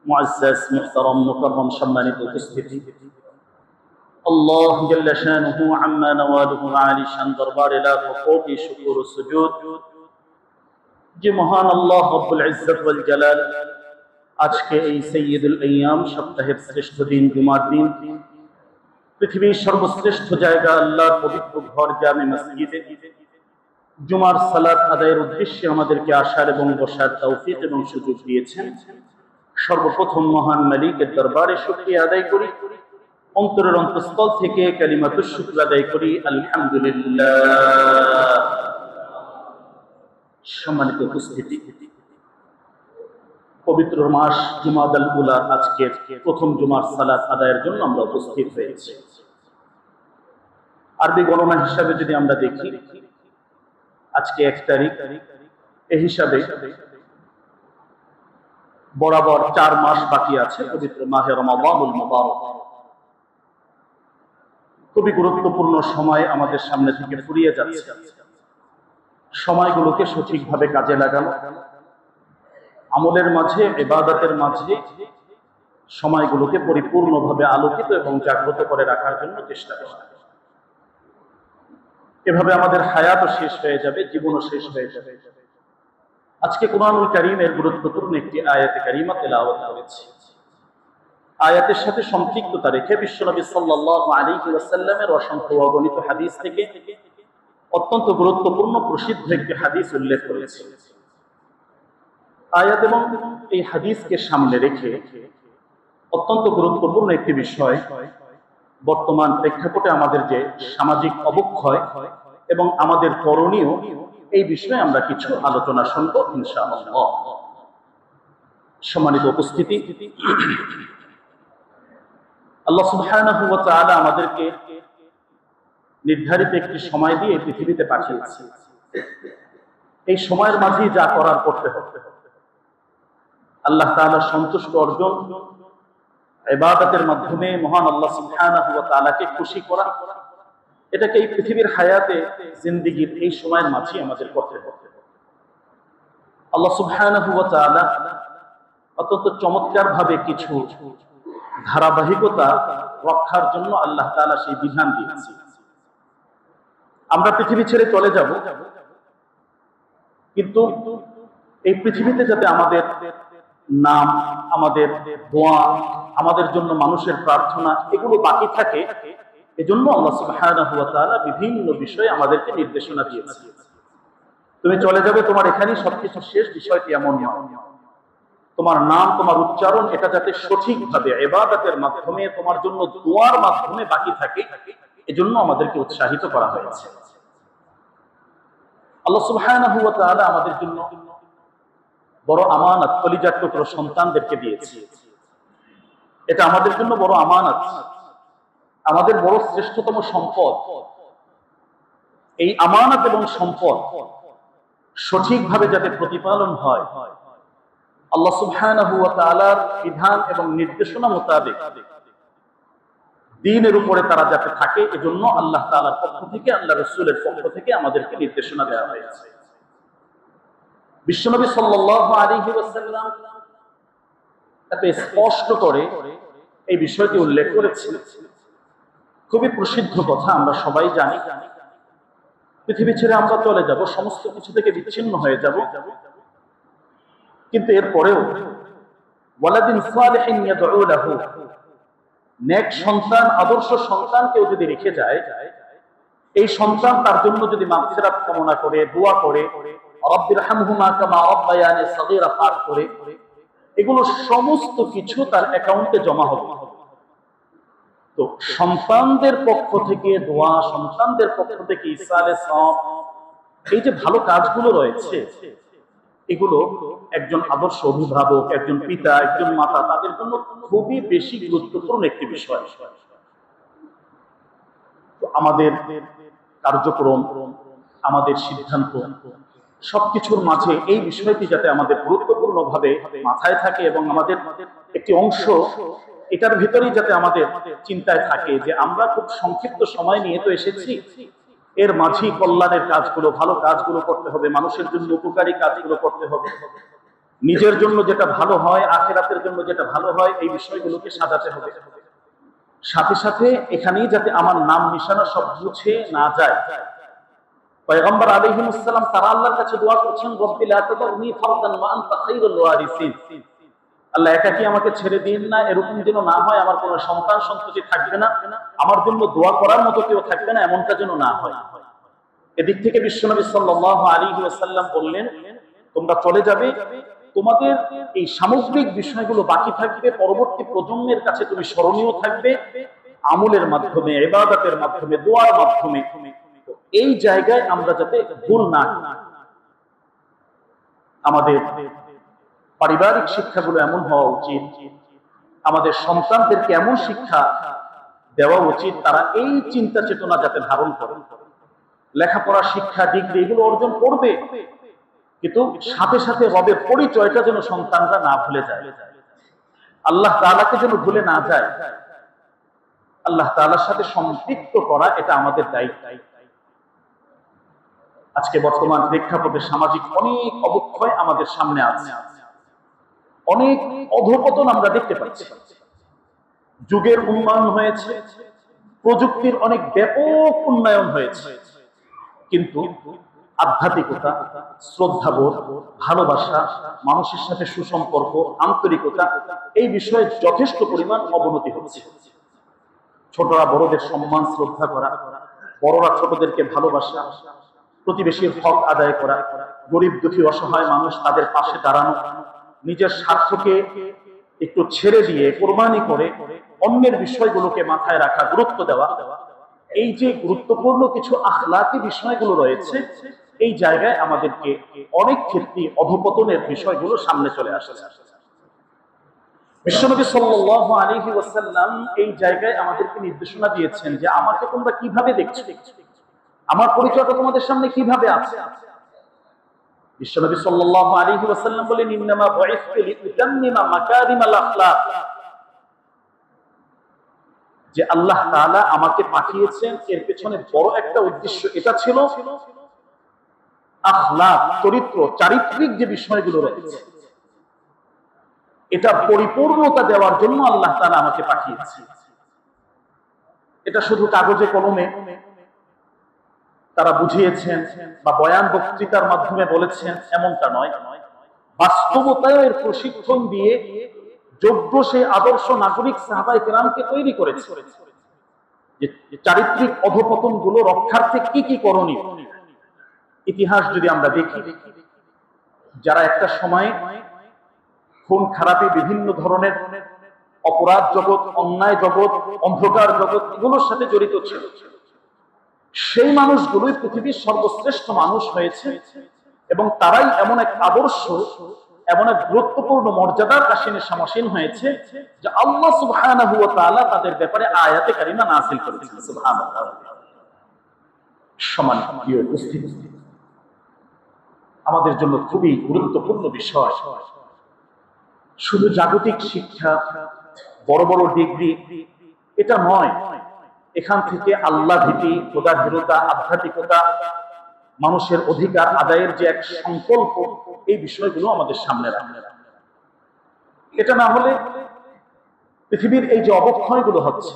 মুআজ্জাজ মুহতারাম মুকাররম সম্মানিত উপস্থিতি, আল্লাহ জাল্লা শানুহু আম্মা নওয়ালুহু আলী শান দরবারে লাখো কোটি শুকর ও সুজুদ যে মহান আল্লাহ রব্বুল ইজ্জত ওয়াল জালাল আজকে এই সাইয়্যিদুল আইয়াম সপ্তাহের শ্রেষ্ঠ দিন জুমার দিন পৃথিবীর সর্বশ্রেষ্ঠ জায়গা আল্লাহর পবিত্র ঘর জামে মসজিদে জুমার সালাত আদায়ের উদ্দেশ্যে আমাদেরকে আসার এবং বসার তৌফিক এবং সুযোগ দিয়েছেন। সর্বপ্রথম মহান মালিকের দরবারে শুকরিয়া আদায় করি, অন্তরের অন্তঃস্থল থেকে কালিমাতুশ শুকর আদায় করি, আলহামদুলিল্লাহ। সম্মানিত উপস্থিতি, পবিত্র মাস জুমাদাল উলা আজকের প্রথম জুমার সালাত আদায়ের জন্য আমরা উপস্থিত হয়েছি। আরবি গণনা হিসাবে যদি আমরা দেখি, আজকে 1 তারিখ, এই হিসাবে বরাবর 4 মাস বাকি আছে পবিত্র মাহে রমাদানুল মুবারক। খুবই গুরুত্বপূর্ণ সময় আমাদের সামনে থেকে ফুরিয়ে যাচ্ছে। সময়গুলোকে সঠিকভাবে কাজে লাগানো, আমলের মাঝে, ইবাদতের মাঝে সময়গুলোকে পরিপূর্ণভাবে আলোকিত এবং জাগ্রত করে রাখার জন্য চেষ্টা করা। এভাবে আমাদের হায়াতও শেষ হয়ে যাবে, জীবনও শেষ হয়ে যাবে। আজকে কুরআনুল কারীমের গুরুত্বপূর্ণ একটি আয়াতে কারিমা তেলাওয়াত করেছি। আয়াতের সাথে সম্পৃক্ততা রেখে বিশ্বনবী সাল্লাল্লাহু আলাইহি ওয়াসাল্লামের অসংখ্য অগণিত হাদিস থেকে অত্যন্ত গুরুত্বপূর্ণ প্রসিদ্ধ একটি হাদিস উল্লেখ করেছি। আয়াত এবং এই হাদিসকে সামনে রেখে অত্যন্ত গুরুত্বপূর্ণ একটি বিষয়, বর্তমান প্রেক্ষাপটে আমাদের যে সামাজিক অবক্ষয় এবং আমাদের করণীয়, এই বিষয়ে আমরা কিছু আলোচনা শুনবো ইনশাআল্লাহ। সম্মানিত উপস্থিতি, আল্লাহ সুবহানাহু ওয়া তাআলা আমাদেরকে নির্ধারিত একটি সময় দিয়ে পৃথিবীতে পাঠিয়েছেন। এই সময়ের মাঝেই যা করার করতে হবে। আল্লাহ তাআলার সন্তুষ্ট অর্জন, ইবাদতের মাধ্যমে মহান আল্লাহ সুবহানাহু ওয়া তাআলাকে খুশি করা, এটাকে এই পৃথিবীর হায়াতে জিন্দেগীর এই সময়ের মাঝে আমাদের করতে হবে। আল্লাহ সুবহানাহু ওয়া তাআলা অত্যন্ত চমৎকার ভাবে কিছু ধারাবাহিকতা রক্ষার জন্য আল্লাহ তাআলা সেই বিধান দিয়েছেন। আমরা পৃথিবী ছেড়ে চলে যাব, কিন্তু এই পৃথিবীতে যাতে আমাদের নাম, আমাদের দোয়া, আমাদের জন্য মানুষের প্রার্থনা, এগুলো বাকি থাকে, এজন্য আল্লাহ সুবহানাহু ওয়া তাআলা বিভিন্ন বিষয়ে আমাদেরকে নির্দেশনা দিয়েছেন। তুমি চলে যাবে, তোমার এখানেই সবকিছু শেষ, বিষয়টি এমন নয়। তোমার নাম, তোমার উচ্চারণ, এটা যাতে সঠিকভাবে ইবাদতের মাধ্যমে, তোমার জন্য দোয়ার মাধ্যমে বাকি থাকে, এজন্য আমাদেরকে উৎসাহিত করা হয়েছে। আল্লাহ সুবহানাহু ওয়া তাআলা আমাদের জন্য বড় আমানত, কলিজার টুকরো সন্তানদেরকে দিয়েছে। এটা আমাদের জন্য বড় আমানত, আমাদের বড় শ্রেষ্ঠতম সম্পদ। এই আমানত এবং সম্পদ সঠিকভাবে যাতে প্রতিপালন হয়, আল্লাহ সুবহানাহু ওয়া তাআলার বিধান এবং নির্দেশনা মোতাবেক দ্বীনের উপরে তারা যাতে থাকে, এজন্য আল্লাহ তাআলার পক্ষ থেকে, আল্লাহ রাসূলের পক্ষ থেকে আমাদেরকে নির্দেশনা দেওয়া হয়েছে। বিশ্বনবী সাল্লাল্লাহু আলাইহি ওয়াসাল্লাম এত স্পষ্ট করে এই বিষয়টি উল্লেখ করেছেন। খুবই প্রসিদ্ধ কথা, আমরা সবাই জানি। পৃথিবী ছেড়ে আমরা চলে যাব, সমস্ত কিছু থেকে বিচ্ছিন্ন হয়ে যাব, কিন্তু এরপরেও ওয়ালাদিন সালিহিন ইয়াদউ লাহু, নেক সন্তান, আদর্শ সন্তান কেউ যদি রেখে যায়, এই সন্তান তার জন্য যদি মাগফিরাত কামনা করে, দোয়া করে, রব্বিরহামহুমা কামা রাব্বায়ানি সগীরা পাঠ করে, এগুলো সমস্ত কিছু তার অ্যাকাউন্টে জমা হবে। তো সন্তানদের পক্ষ থেকে দোয়া, সন্তানদের পক্ষ থেকে ইসালে সওয়াব, এই যে ভালো কাজগুলো রয়েছে, এগুলো একজন আদর্শ অভিভাবক, একজন পিতা, একজন মাতা, তাদের জন্য খুবই বেশি গুরুত্বপূর্ণ একটি বিষয়। আমাদের কার্যক্রম, আমাদের সিদ্ধান্ত, সবকিছুর মাঝে এই বিষয়টি যাতে আমাদের গুরুত্বপূর্ণভাবে মাথায় থাকে এবং আমাদের একটি অংশ এটার ভিতরেই যাতে আমাদের চিন্তায় থাকে যে আমরা খুব সংক্ষিপ্ত সময় নিয়ে তো এসেছি, এর মাঝেই কল্যাণের কাজগুলো, ভালো কাজগুলো করতে হবে, মানুষের জন্য উপকারী কাজগুলো করতে হবে, নিজের জন্য যেটা ভালো হয়, আখিরাতের জন্য যেটা ভালো হয়, এই বিষয়গুলোকে সাজাতে হবে। সাথে সাথে এখানেই যাতে আমার নাম নিশানা সব মুছে না যায়। পয়গম্বর আলাইহিস সালাম তারা আল্লাহর কাছে দোয়া করছেন, রব্বি লা তাযরনি ফারদান ওয়া আনতা খায়রুল ওয়ারিসিন। আল্লাহ একাকী আমাকে ছেড়ে দিন না, এরকম যেন না হয়, আমার কোনো সন্তান সন্ততি থাকবে না, আমার জন্য দোয়া করার মতো কেউ থাকবে না, এমনটা যেন না হয়। এদিক থেকে বিশ্বনবী সাল্লাল্লাহু আলাইহি ওয়াসাল্লাম বললেন, তোমরা চলে যাবে, তোমাদের এই সামগ্রিক বিষয়গুলো বাকি থাকবে, পরবর্তী প্রজন্মের কাছে তুমি স্মরণীয় থাকবে আমলের মাধ্যমে, ইবাদতের মাধ্যমে, দোয়ার মাধ্যমে। এই জায়গায় আমরা যাতে ভুল না করি। আমাদের পারিবারিক শিক্ষাগুলো এমন হওয়া উচিত, আমাদের সন্তানদেরকে এমন শিক্ষা দেওয়া উচিত তারা এই চিন্তা চেতনা যাতে ধারণ করে। লেখাপড়া, শিক্ষা, ডিগ্রি এগুলো অর্জন করবে, কিন্তু সাথে সাথে রবের পরিচয়টা যেন সন্তানরা না ভুলে যায়, আল্লাহ তাআলাকে যেন ভুলে না যায়। আল্লাহ তাআলার সাথে সম্পৃক্ত করা এটা আমাদের দায়িত্ব। আজকে বর্তমান প্রেক্ষাপটে সামাজিক অনেক অবক্ষয় আমাদের সামনে আছে, অনেক অধঃপতন আমরা দেখতে পাচ্ছি। যুগের উন্নয়ন হয়েছে, প্রযুক্তির অনেক ব্যাপক উন্নয়ন হয়েছে, কিন্তু আধ্যাত্মিকতা, শ্রদ্ধাবোধ, ভালোবাসা, মানুষের সাথে সুসম্পর্ক, আন্তরিকতা, এই বিষয়ে যথেষ্ট পরিমাণ অবনতি হচ্ছে। ছোটরা বড়দের সম্মান শ্রদ্ধা করা, বড়রা ছোটদেরকে ভালোবাসা, প্রতিবেশীর হক আদায় করা, গরিব দুঃখী অসহায় মানুষ তাদের পাশে দাঁড়ানো, নিজের স্বার্থকে একটু ছেড়ে দিয়ে কোরবানি করে অন্যের বিষয়গুলোকে মাথায় রাখা, গুরুত্ব দেওয়া, এই যে গুরুত্বপূর্ণ কিছু আখলাকি বিষয়গুলো রয়েছে, এই জায়গায় আমাদেরকে অনেক ক্ষেত্রে অধঃপতনের বিষয়গুলো সামনে চলে আসছে। বিশ্বনবী সাল্লাল্লাহু আলাইহি ওয়াসাল্লাম এই জায়গায় আমাদেরকে নির্দেশনা দিয়েছেন যে আমাকে তোমরা কিভাবে দেখছো, আমার পরিচয়টা তোমাদের সামনে কিভাবে আছে। বিশ্বনবী সাল্লাল্লাহু আলাইহি ওয়াসাল্লাম বলেন, ইন্নামা বুইসতু লিউতাম্মিমা মাকারিমাল আখলাক, যে আল্লাহ তাআলা আমাকে পাঠিয়েছেন এর পেছনে বড় একটা উদ্দেশ্য এটা ছিল, আখলাক, চরিত্র, চারিত্রিক যে বিষয়গুলো রয়েছে এটা পরিপূর্ণতা দেওয়ার জন্য আল্লাহ তাআলা আমাকে পাঠিয়েছেন। এটা শুধু কাগজে কলমে তারা বুঝিয়েছেন বা বয়ান বক্তৃতার মাধ্যমে বলেছেন এমনটা নয়, বাস্তবতায় এর প্রশিক্ষণ দিয়ে যোগ্য সেই আদর্শ নাগরিক সাহাবায়ে কেরামকে তৈরি করেছে, যে চারিত্রিক অধঃপতন গুলো রক্ষার্থে কি কি করণীয়। ইতিহাস যদি আমরা দেখি, যারা একটা সময় খুন খারাপি, বিভিন্ন ধরনের অপরাধ জগৎ, অন্যায় জগৎ, অন্ধকার জগৎ এগুলোর সাথে জড়িত ছিল, সেই মানুষগুলোই পৃথিবীর সর্বশ্রেষ্ঠ মানুষ হয়েছে, এবং তারাই এমন এক আদর্শ, এমন এক গুরুত্বপূর্ণ মর্যাদার আসীনে সমাসীন হয়েছে যে আল্লাহ সুবহানাহু ওয়া তাআলা তাদের ব্যাপারে আয়াতে কারিমা নাযিল করেছেন। সুবহানাল্লাহ। সম্মানিত উপস্থিতি, আমাদের জন্য খুবই গুরুত্বপূর্ণ বিষয় শুধু জাগতিক শিক্ষা, বড় বড় ডিগ্রি এটা নয়, এখান থেকে আল্লাহ ভীতি, খোদা ভীরুতা, আধ্যাত্মিকতা, মানুষের অধিকার আদায়ের যে এক সংকল্প, এই বিষয়গুলো আমাদের সামনে রাখে। এটা না হলে পৃথিবীর এই যে অবক্ষয়গুলো হচ্ছে,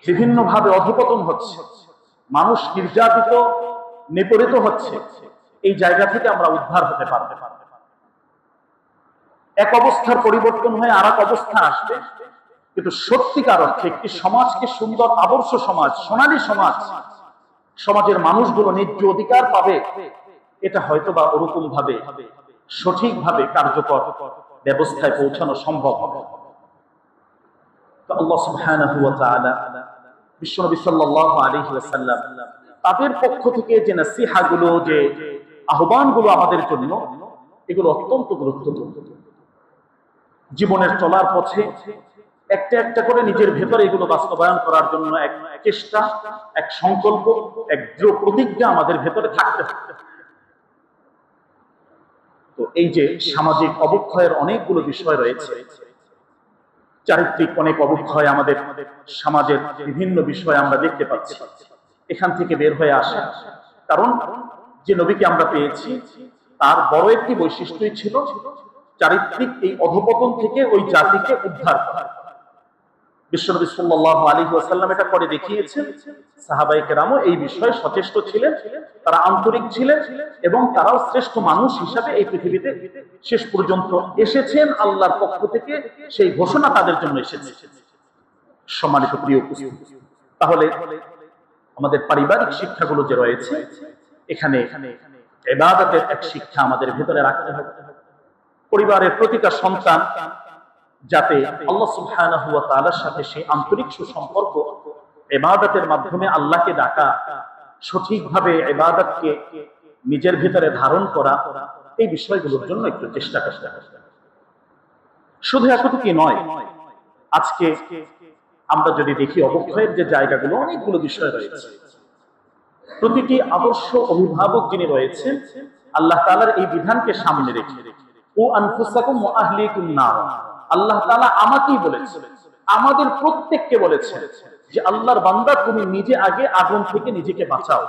বিভিন্ন ভাবে অধঃপতন হচ্ছে, মানুষ নির্যাতিত, নিপীড়িত হচ্ছে, এই জায়গা থেকে আমরা উদ্ধার হতে পারবো। এক অবস্থার পরিবর্তন হয়ে আর এক অবস্থা আসবে, কিন্তু সত্যিকার অর্থে একটি সমাজকে সুন্দর আদর্শ সমাজ, সোনালী সমাজ, সমাজের মানুষগুলো ন্যায্য অধিকার পাবে, এটা হয়তো বা ওরকম ভাবে সঠিকভাবে কার্যকর ব্যবস্থায় পৌঁছানো সম্ভব হবে। তো আল্লাহ সুবহানাহু ওয়া তাআলা বিশ্বনবী সাল্লাল্লাহু আলাইহি ওয়াসাল্লাম তাদের পক্ষ থেকে যে নসিহাগুলো, যে আহ্বানগুলো আমাদের জন্য, এগুলো অত্যন্ত গুরুত্বপূর্ণ। জীবনের চলার পথে একটা একটা করে নিজের ভেতরে এগুলো বাস্তবায়ন করার জন্য এক চেষ্টা, এক সংকল্প, এক দৃঢ় প্রতিজ্ঞা আমাদের ভেতরে থাকতে হবে। তো এই যে সামাজিক অবক্ষয়ের অনেকগুলো বিষয় রয়েছে, চারিত্রিক অনেক অবক্ষয় আমাদের সমাজের বিভিন্ন বিষয় আমরা দেখতে পাচ্ছি, এখান থেকে বের হয়ে আসা। কারণ যে নবীকে আমরা পেয়েছি তার বড় একটি বৈশিষ্ট্যই ছিল চারিত্রিক এই অধপতন থেকে ওই জাতিকে উদ্ধার করা। বিশ্বনবী সাল্লাল্লাহু আলাইহি ওয়াসাল্লাম এটা করে দেখিয়েছেন। সাহাবায়ে কেরামও এই বিষয়ে সচেষ্ট ছিলেন, তারা আন্তরিক ছিলেন এবং তারাও শ্রেষ্ঠ মানুষ হিসাবে এই পৃথিবীতে শেষ পর্যন্ত এসেছেন। আল্লাহর পক্ষ থেকে সেই ঘোষণা তাদের জন্য এসেছে। সম্মানিত প্রিয় উপস্থিতি, তাহলে আমাদের পারিবারিক শিক্ষাগুলো যে রয়েছে, এখানে ইবাদতের এক শিক্ষা আমাদের ভেতরে রাখতে হবে। পরিবারের প্রতিটা সন্তান যাতে আল্লাহ সুবহানাহু ওয়া তাআলার সাথে সেই আন্তরিক সুসম্পর্ক, ইবাদতের মাধ্যমে আল্লাহকে ডাকা, সঠিকভাবে ইবাদতকে নিজের ভিতরে ধারণ করা, এই বিষয়গুলোর জন্য একটু চেষ্টা করতে হবে। শুধু এতটুকুই নয়, আজকে আমরা যদি দেখি অবক্ষয়ের যে জায়গাগুলো, অনেকগুলো বিষয় রয়েছে। প্রতিটি আদর্শ অভিভাবক যিনি রয়েছেন, আল্লাহ তাআলার এই বিধানকে সামনে রেখে ও আনফুসাকুম ওয়া আহলিকুম নার, আল্লাহ তাআলা আমাকেই বলেছেন, আমাদের প্রত্যেককে বলেছেন যে আল্লাহর বান্দা, তুমি নিজে আগে আগুন থেকে নিজেকে বাঁচাও,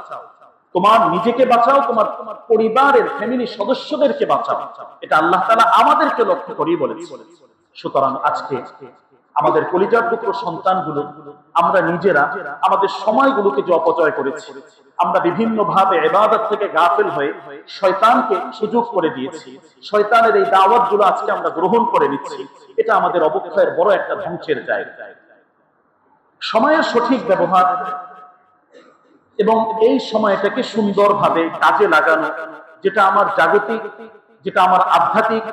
তোমার নিজেকে বাঁচাও, তোমার পরিবারের ফ্যামিলি সদস্যদেরকে বাঁচাও। এটা আল্লাহ তাআলা আমাদেরকে লক্ষ্য করেই বলেছেন। সুতরাং আজকে আমাদের কলিজার পুত্র সন্তানগুলো, আমরা নিজেরা আমাদের সময়গুলোকে যে অপচয় করেছি, আমরা বিভিন্ন ভাবে ইবাদত থেকে গাফিল হয়ে শয়তানকে সুযোগ করে দিয়েছি, শয়তানের এই দাওয়াতগুলো আজকে আমরা গ্রহণ করে নিচ্ছি। এটা আমাদের অবক্ষয়ের বড় একটা ধ্বংসের জায়গা। সময়ের সঠিক ব্যবহার এবং এই সময়টাকে সুন্দরভাবে কাজে লাগানো, যেটা আমার জাগতিক, যেটা আমার আধ্যাত্মিক,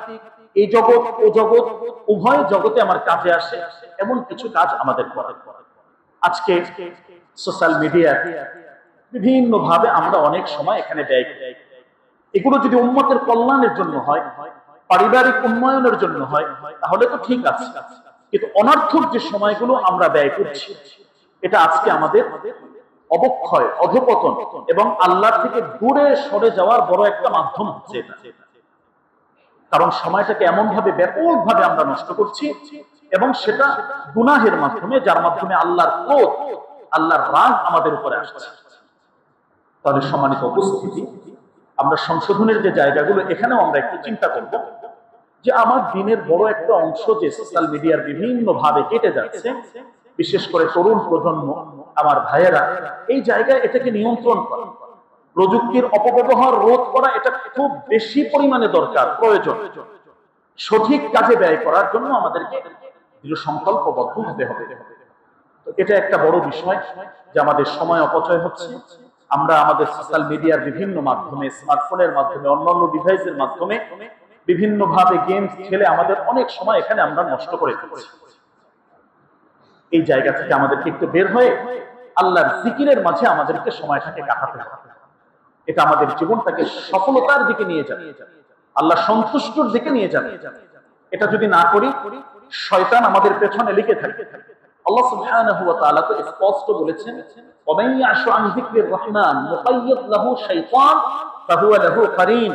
এই জগৎ ও জগৎ উভয় জগতে আমার কাজে আসে, এমন কিছু কাজ আমাদের করার। আজকে সোশ্যাল মিডিয়া বিভিন্ন ভাবে আমরা অনেক সময় এখানে ব্যয় করি। এগুলো যদি উম্মতের কল্যাণের জন্য হয়, পারিবারিক উন্নয়নের জন্য হয়, তাহলে তো ঠিক আছে। কিন্তু অনর্থক যে সময়গুলো আমরা ব্যয় করছি, এটা আজকে আমাদের অবক্ষয়, অধপতন এবং আল্লাহ থেকে দূরে সরে যাওয়ার বড় একটা মাধ্যম হচ্ছে এটা। কারণ সময়টাকে এমন ভাবে ব্যাপকভাবে আমরা নষ্ট করছি এবং সেটা গুনাহের মাধ্যমে, যার মাধ্যমে আল্লাহর ক্রোধ, আল্লাহর রাগ আমাদের উপরে আসছে। তাহলে সম্মানিত উপস্থিতি, আমরা সংশোধনের যে জায়গাগুলো, এখানেও আমরা একটু চিন্তা করব যে আমার দিনের বড় একটা অংশ যে সোশ্যাল মিডিয়ার বিভিন্ন ভাবে কেটে যাচ্ছে, বিশেষ করে তরুণ প্রজন্ম, আমার ভাইয়েরা, এই জায়গায় এটাকে নিয়ন্ত্রণ করা, প্রযুক্তির অপব্যবহার রোধ করা, এটা খুব বেশি পরিমাণে দরকার, প্রয়োজন। সঠিক কাজে ব্যয় করার জন্য আমাদেরকে দৃঢ় সংকল্পবদ্ধ হতে হবে। তো এটা একটা বড় বিষয় যে আমাদের সময় অপচয় হচ্ছে। আমরা আমাদের সোশ্যাল মিডিয়ার বিভিন্ন মাধ্যমে, স্মার্টফোনের মাধ্যমে, অন্যান্য ডিভাইসের মাধ্যমে বিভিন্ন ভাবে গেমস খেলে আমাদের অনেক সময় এখানে আমরা নষ্ট করে ফেলছি। এই জায়গা থেকে আমাদেরকে একটু বের হয়ে আল্লাহর জিকিরের মাঝে আমাদেরকে সময়টাকে কাটাতে হবে। এটা আমাদের জীবনটাকে সফলতার দিকে নিয়ে যাবে, আল্লাহ সন্তুষ্টর দিকে নিয়ে যাবে। এটা যদি না করি, শয়তান আমাদের পেছনে লিখে থাকে। আল্লাহ সুবহানাহু ওয়া তাআলা তো স্পষ্ট বলেছেন, ওয়া মান ইয়াশু আন যিকরির রহমান নুকাইয়্যিদ লাহু শাইতান ফাহুয়া লাহু কারীন।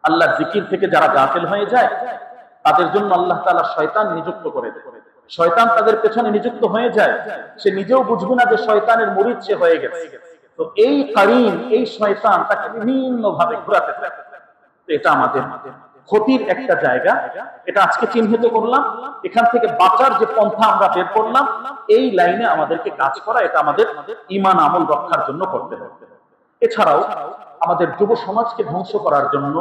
আল্লাহর জিকির থেকে যারা গাফিল হয়ে যায়, তাদের জন্য আল্লাহ তাআলা শয়তান নিযুক্ত করে দেন। শয়তান তাদের পেছনে নিযুক্ত হয়ে যায়, সে নিজেও বুঝবে না যে শয়তানের মুরিদ সে হয়ে গেছে। তো এই কারীন, এই শয়তান তাকে বিভিন্ন ভাবে ঘোরাতে থাকে। তো এটা আমাদের ক্ষতির একটা জায়গা। এটা আজকে চিহ্নিত করলাম, এখান থেকে বাঁচার যে পন্থা আমরা বের করলাম, এই লাইনে আমাদেরকে কাজ করা, এটা আমাদের ঈমান আমল রক্ষার জন্য করতে হবে। এছাড়াও আমাদের যুব সমাজকে ধ্বংস করার জন্য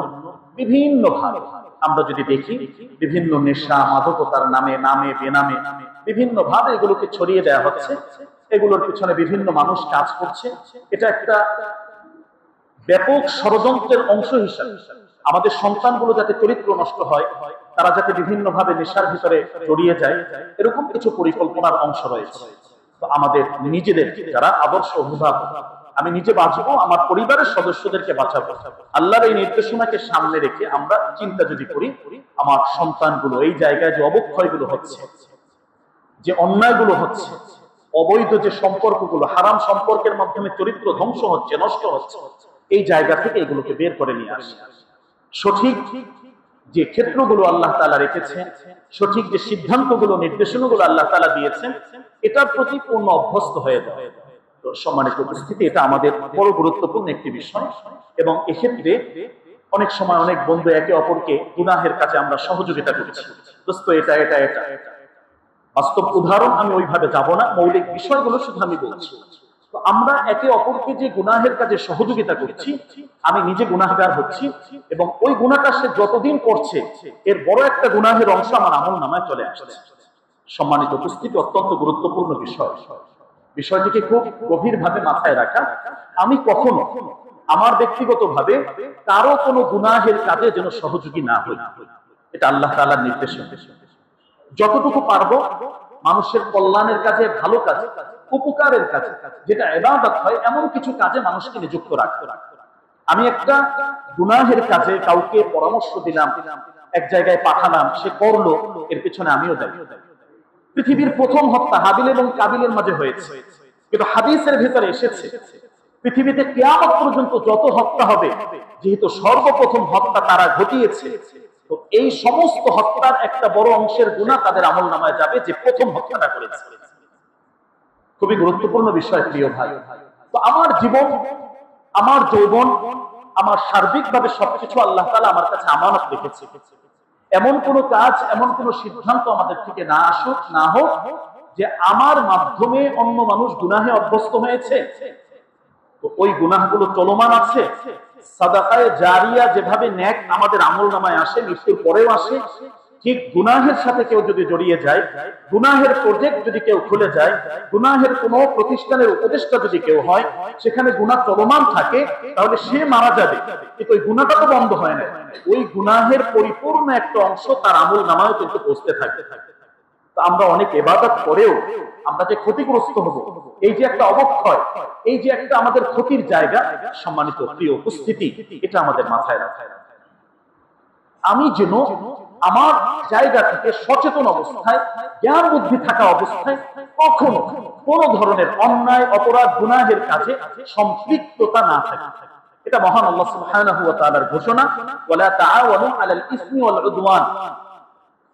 বিভিন্ন ভাবে আমরা যদি দেখি, বিভিন্ন নেশা মাদকতার নামে, নামে বেনামে বিভিন্ন ভাবে এগুলোকে ছড়িয়ে দেওয়া হচ্ছে। এগুলোর পিছনে বিভিন্ন মানুষ কাজ করছে। এটা একটা ব্যাপক ষড়যন্ত্রের অংশ হিসাবে আমাদের সন্তানগুলো যাতে চরিত্র নষ্ট হয়, তারা যাতে বিভিন্ন ভাবে নেশার ভিতরে জড়িয়ে যায়, এরকম কিছু পরিকল্পনার অংশ রয়েছে। তো আমাদের নিজেদের, যারা আদর্শ অভিভাবক, আমি নিজে বাঁচবো, আমার পরিবারের সদস্যদেরকে বাঁচাবো, আল্লাহর এই নির্দেশনাকে সামনে রেখে আমরা চিন্তা যদি করি, আমার সন্তানগুলো এই জায়গায় যে অবক্ষয়গুলো হচ্ছে, যে অন্যায়গুলো হচ্ছে, অবৈধ যে সম্পর্কগুলো, হারাম সম্পর্কের মাধ্যমে চরিত্র ধ্বংস হচ্ছে, নষ্ট হচ্ছে, এই জায়গা থেকে এগুলোকে বের করে নিয়ে আসে। সঠিক যে ক্ষেত্রগুলো আল্লাহ তাআলা রেখেছেন, সঠিক যে সিদ্ধান্তগুলো, নির্দেশনাগুলো আল্লাহ তাআলা দিয়েছেন, এটার প্রতি পূর্ণ অভ্যস্ত হয়ে যায়। তো সম্মানিত উপস্থিতি, এটা আমাদের বড় গুরুত্বপূর্ণ একটি বিষয় এবং এক্ষেত্রে অনেক সময় অনেক বন্ধু একে অপরকে গুনাহের কাজে আমরা সহযোগিতা করছি, দোস্ত এটা এটা এটা। বাস্তব উদাহরণ আমি ওইভাবে যাব না, মৌলিক বিষয়গুলো শুধু আমি বলছি। তো আমরা একে অপরকে যে গুনাহের কাজে সহযোগিতা করছি, আমি নিজে গুনাহগার হচ্ছি, এবং ওই গুনাহটা সে যতদিন করছে এর বড় একটা গুনাহের অংশ আমার আমল নামায় চলে আসছে। সম্মানিত উপস্থিতি, অত্যন্ত গুরুত্বপূর্ণ বিষয়। বিষয়টিকে খুব গভীরভাবে মাথায় রাখা। আমি কখনো আমার ব্যক্তিগতভাবে কারো কোনো গুনাহের কাজে যেন সহযোগী না হই, এটা আল্লাহ তাআলার নির্দেশ। যতটুকু পারবো মানুষের কল্যাণের কাজে, ভালো কাজে, উপকারের কাজে, যেটা ইবাদত হয় এমন কিছু কাজে মানুষকে নিযুক্ত রাখতে। আমি একটা গুনাহের কাজে কাউকে পরামর্শ দিলাম, এক জায়গায় পাঠালাম, সে করলো, এর পেছনে আমিও দায়ী। পৃথিবীর প্রথম হত্যা হাবিল এবং কাবিলের মাঝে হয়েছে, কিন্তু হাদিসের ভেতরে এসেছে পৃথিবীতে কিয়ামত পর্যন্ত যত হত্যা হবে, যেহেতু সর্বপ্রথম হত্যা তারা ঘটিয়েছে, তো এই সমস্ত হত্যার একটা বড় অংশের গুনাহ তাদের আমলনামায় যাবে যে প্রথম হত্যাটা করেছে। খুবই গুরুত্বপূর্ণ বিষয় প্রিয় ভাই। তো আমার জীবন, আমার যৌবন, আমার সার্বিকভাবে সবকিছু আল্লাহ তাআলা আমার কাছে আমানত রেখেছে। এমন কোন কাজ, এমন কোন সিদ্ধান্ত আমাদের থেকে না আসুক, না হোক যে আমার মাধ্যমে অন্য মানুষ গুনাহে অভ্যস্ত হয়েছে, তো ওই গুনাহগুলো চলমান আছে। সাদাকায়ে জারিয়া যেভাবে নেক আমাদের আমলনামায় আসে, মৃত্যুর পরেও আসে, ঠিক গুনাহের সাথে কেউ যদি জড়িয়ে যায়, গুনাহের প্রজেক্ট যদি কেউ খুলে যায়, গুনাহের কোনো প্রতিষ্ঠানের উপদেষ্টা যদি কেউ হয়, সেখানে গুনাহ চলমান থাকে, তাহলে সে মারা যাবে, কিন্তু ওই গুনাহটা তো বন্ধ হয় না। ওই গুনাহের পরিপূর্ণ একটা অংশ তার আমলনামায় কিন্তু পৌঁছতে থাকে। আমরা অনেক ইবাদত করেও আমরা যে ক্ষতিগ্রস্ত হব, এই যে একটা অবক্ষয়, এই যে একটা আমাদের ক্ষতির জায়গা, সম্মানিত প্রিয় উপস্থিতি, এটা আমাদের মাথায় রাখা। আমি যেন আমার জায়গা থেকে সচেতন অবস্থায়, জ্ঞান বুদ্ধি থাকা অবস্থায় কখনো কোন ধরনের অন্যায়, অপরাধ, গুনাহের কাজে সম্পৃক্ততা না থাকে। এটা মহান আল্লাহ সুবহানাহু ওয়া তাআলার ঘোষণা, ওয়ালা তাআওয়ানু আলাল ইসমি ওয়াল উদওয়ান।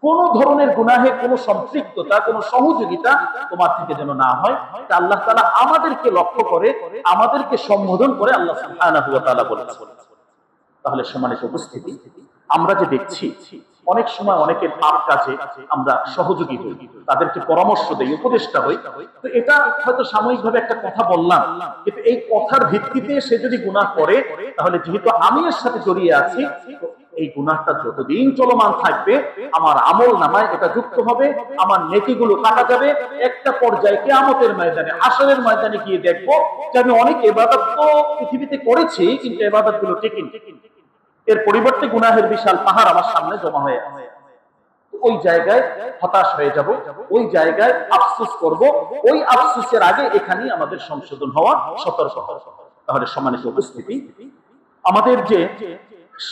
কোন ধরনের গুনাহে কোন সম্পৃক্ততা, কোন সহযোগিতা তোমার থেকে যেন না হয়। আল্লাহ তাআলা আমাদেরকে লক্ষ্য করে, আমাদেরকে সম্বোধন করে আল্লাহ সুবহানাহু ওয়া তাআলা বলেছেন। তাহলে সম্মানিত উপস্থিতি, আমরা যে দেখছি অনেক সময় অনেকের পাপ কাজে আমরা সহযোগী হই, তাদেরকে পরামর্শ দেই, উপদেষ্টা হই। তো এটা হয়তো সাময়িকভাবে একটা কথা বললাম, কিন্তু এই কথার ভিত্তিতে সে যদি গুনাহ করে, তাহলে যেহেতু আমি এর সাথে জড়িয়ে আছি, এই গুনাহটা যতদিন চলমান থাকবে আমার আমলনামায় এটা যুক্ত হবে, আমার নেকিগুলো কাটা যাবে। একটা পর্যায়ে কিয়ামতের ময়দানে, হাশরের ময়দানে গিয়ে দেখবো যে আমি অনেক ইবাদত তো পৃথিবীতে করেছি, কিন্তু ইবাদতগুলো টিকেনি। এর পরিবর্তে গুনাহের বিশাল পাহাড় আমার সামনে জমা হয়ে আছে। ওই জায়গায় হতাশ হয়ে যাব, ওই জায়গায় আফসোস করব। ওই আফসোসের আগে এখানেই আমাদের সংশোধন হওয়া সতর্ক হওয়া। তাহলে সম্মানিত উপস্থিতি, আমাদের যে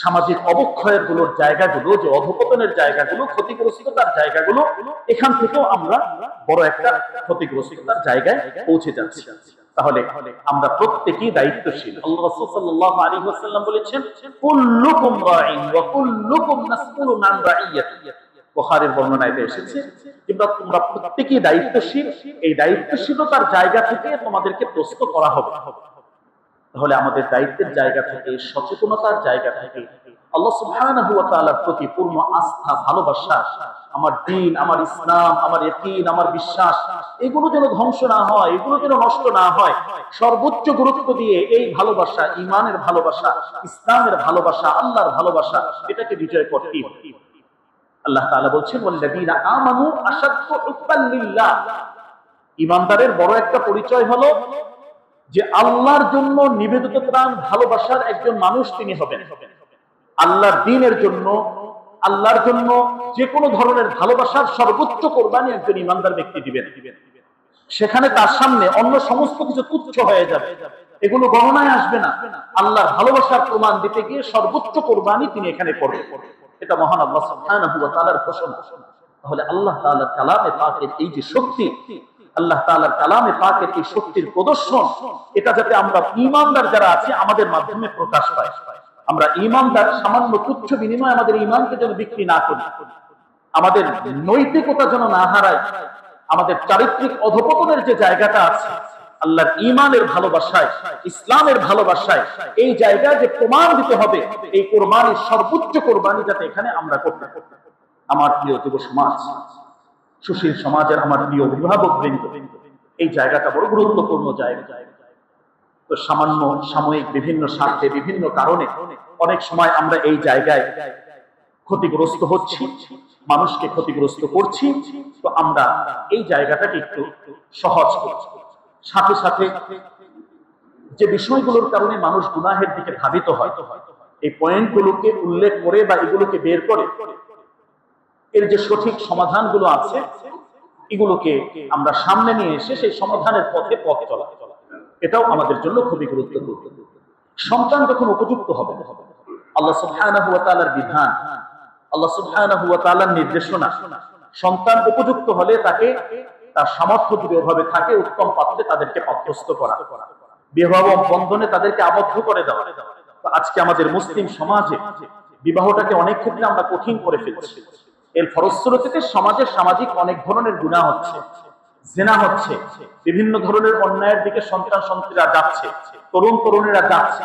সামাজিক অবক্ষয়ের গুলোর জায়গাগুলো, যে অধপতনের জায়গাগুলো, ক্ষতিগ্রস্ততার জায়গাগুলো, এখান থেকেও আমরা বড় একটা ক্ষতিগ্রস্ততার জায়গায় পৌঁছে যাচ্ছি। তাহলে আমরা প্রত্যেকেই দায়িত্বশীল। আল্লাহ রাসূল সাল্লাল্লাহু আলাইহি ওয়াসাল্লাম বলেছেন, কুল্লুকুম রাঈন ওয়া কুল্লুকুম মাসউলুন আন রাঈয়াতিহি। বুখারীর বর্ণনায় এসেছে যে তোমরা প্রত্যেকেই দায়িত্বশীল, এই দায়িত্বশীলতার জায়গা থেকে তোমাদেরকে প্রস্তুত করা হবে। তাহলে আমাদের দায়িত্বের জায়গা থেকে, সচেতনতার জায়গা থেকে আল্লাহ সুবহানাহু ওয়া তাআলার প্রতি পূর্ণ আস্থা, ভালোবাসা, আমার দ্বীন, আমার ইসলাম, আমার ইয়াকিন, আমার বিশ্বাস, এগুলো যেন ধ্বংস না হয়, এগুলো যেন নষ্ট না হয়, সর্বোচ্চ গুরুত্ব দিয়ে এই ভালোবাসা, ঈমানের ভালোবাসা, ইসলামের ভালোবাসা, আল্লাহর ভালোবাসা, এটাকে বিজয় করতেই হবে। আল্লাহ তাআলা বলছেন, ওয়াল্লাযীনা আমানু আশাদ্দু হুব্বান লিল্লাহ। ঈমানদারের বড় একটা পরিচয় হলো যে আল্লাহর জন্য নিবেদিত প্রাণ ভালোবাসার একজন মানুষ তিনি হবেন। আল্লাহর দ্বীনের জন্য, আল্লাহর জন্য যে কোনো ধরনের ভালোবাসার সর্বোচ্চ কোরবানি একজন ঈমানদার ব্যক্তি দিবেন। সেখানে তার সামনে অন্য সমস্ত কিছু তুচ্ছ হয়ে যাবে, এগুলো গণনায় আসবে না। আল্লাহর ভালোবাসার প্রমাণ দিতে গিয়ে সর্বোচ্চ কোরবানি তিনি এখানে করবেন। এটা মহান আল্লাহ সুবহানাহু ওয়া তাআলার ঘোষণা। তাহলে আল্লাহ তাআলার কালামে পাকের এই যে শক্তি, আল্লাহ তাআলার কালামে পাকের এই শক্তির প্রদর্শন, এটা যাতে আমরা ঈমানদার যারা আছি আমাদের মাধ্যমে প্রকাশ পায়। আমরা ঈমানদার, সামান্য তুচ্ছ বিনিময়ে আমাদের ঈমানকে যেন বিক্রি না করি, আমাদের নৈতিকতা যেন না হারায়, আমাদের চারিত্রিক অধপতনের যে জায়গাটা আছে আল্লাহর ঈমানের ভালোবাসায়, ইসলামের ভালোবাসায় এই জায়গায় যে প্রমাণ দিতে হবে, এই কোরবানির সর্বোচ্চ কোরবানি যাতে এখানে আমরা করতে পারি। আমার প্রিয় যুব সমাজ, সুশীল সমাজের আমার প্রিয় অভিভাবক বৃন্দ, এই জায়গাটা বড় গুরুত্বপূর্ণ জায়গা। তো সামান্য সাময়িক বিভিন্ন স্বার্থে, বিভিন্ন কারণে অনেক সময় আমরা এই জায়গায় ক্ষতিগ্রস্ত হচ্ছি, মানুষকে ক্ষতিগ্রস্ত করছি। তো আমরা এই জায়গাটাকে একটু সহজ করছি। সাথে সাথে যে বিষয়গুলোর কারণে মানুষ গুনাহের দিকে ধাবিত হয়, এই পয়েন্টগুলোকে উল্লেখ করে বা এগুলোকে বের করে এর যে সঠিক সমাধানগুলো আছে এগুলোকে আমরা সামনে নিয়ে এসে সেই সমাধানের পথে পথ চলা, এটাও আমাদের জন্য খুবই গুরুত্বপূর্ণ। সন্তান যখন উপযুক্ত হবে, আল্লাহ সুবহানাহু ওয়া তাআলার বিধান, আল্লাহ সুবহানাহু ওয়া তাআলার নির্দেশনা, সন্তান উপযুক্ত হলে তাকে তার সামর্থ্য যদি ওভাবে থাকে উত্তম পাত্রে তাদেরকে পাত্রস্থ করা, বিবাহ বন্ধনে তাদেরকে আবদ্ধ করে দেওয়া। তো আজকে আমাদের মুসলিম সমাজে বিবাহটাকে অনেক ক্ষেত্রে আমরা কঠিন করে ফেলছি। এর ফলশ্রুতিতে সমাজের সামাজিক অনেক ধরনের গুনাহ হচ্ছে, জিনা হচ্ছে, বিভিন্ন ধরনের অন্যায়ের দিকে সন্তান সন্তানরা যাচ্ছে, তরুণ তরুণীরা যাচ্ছে।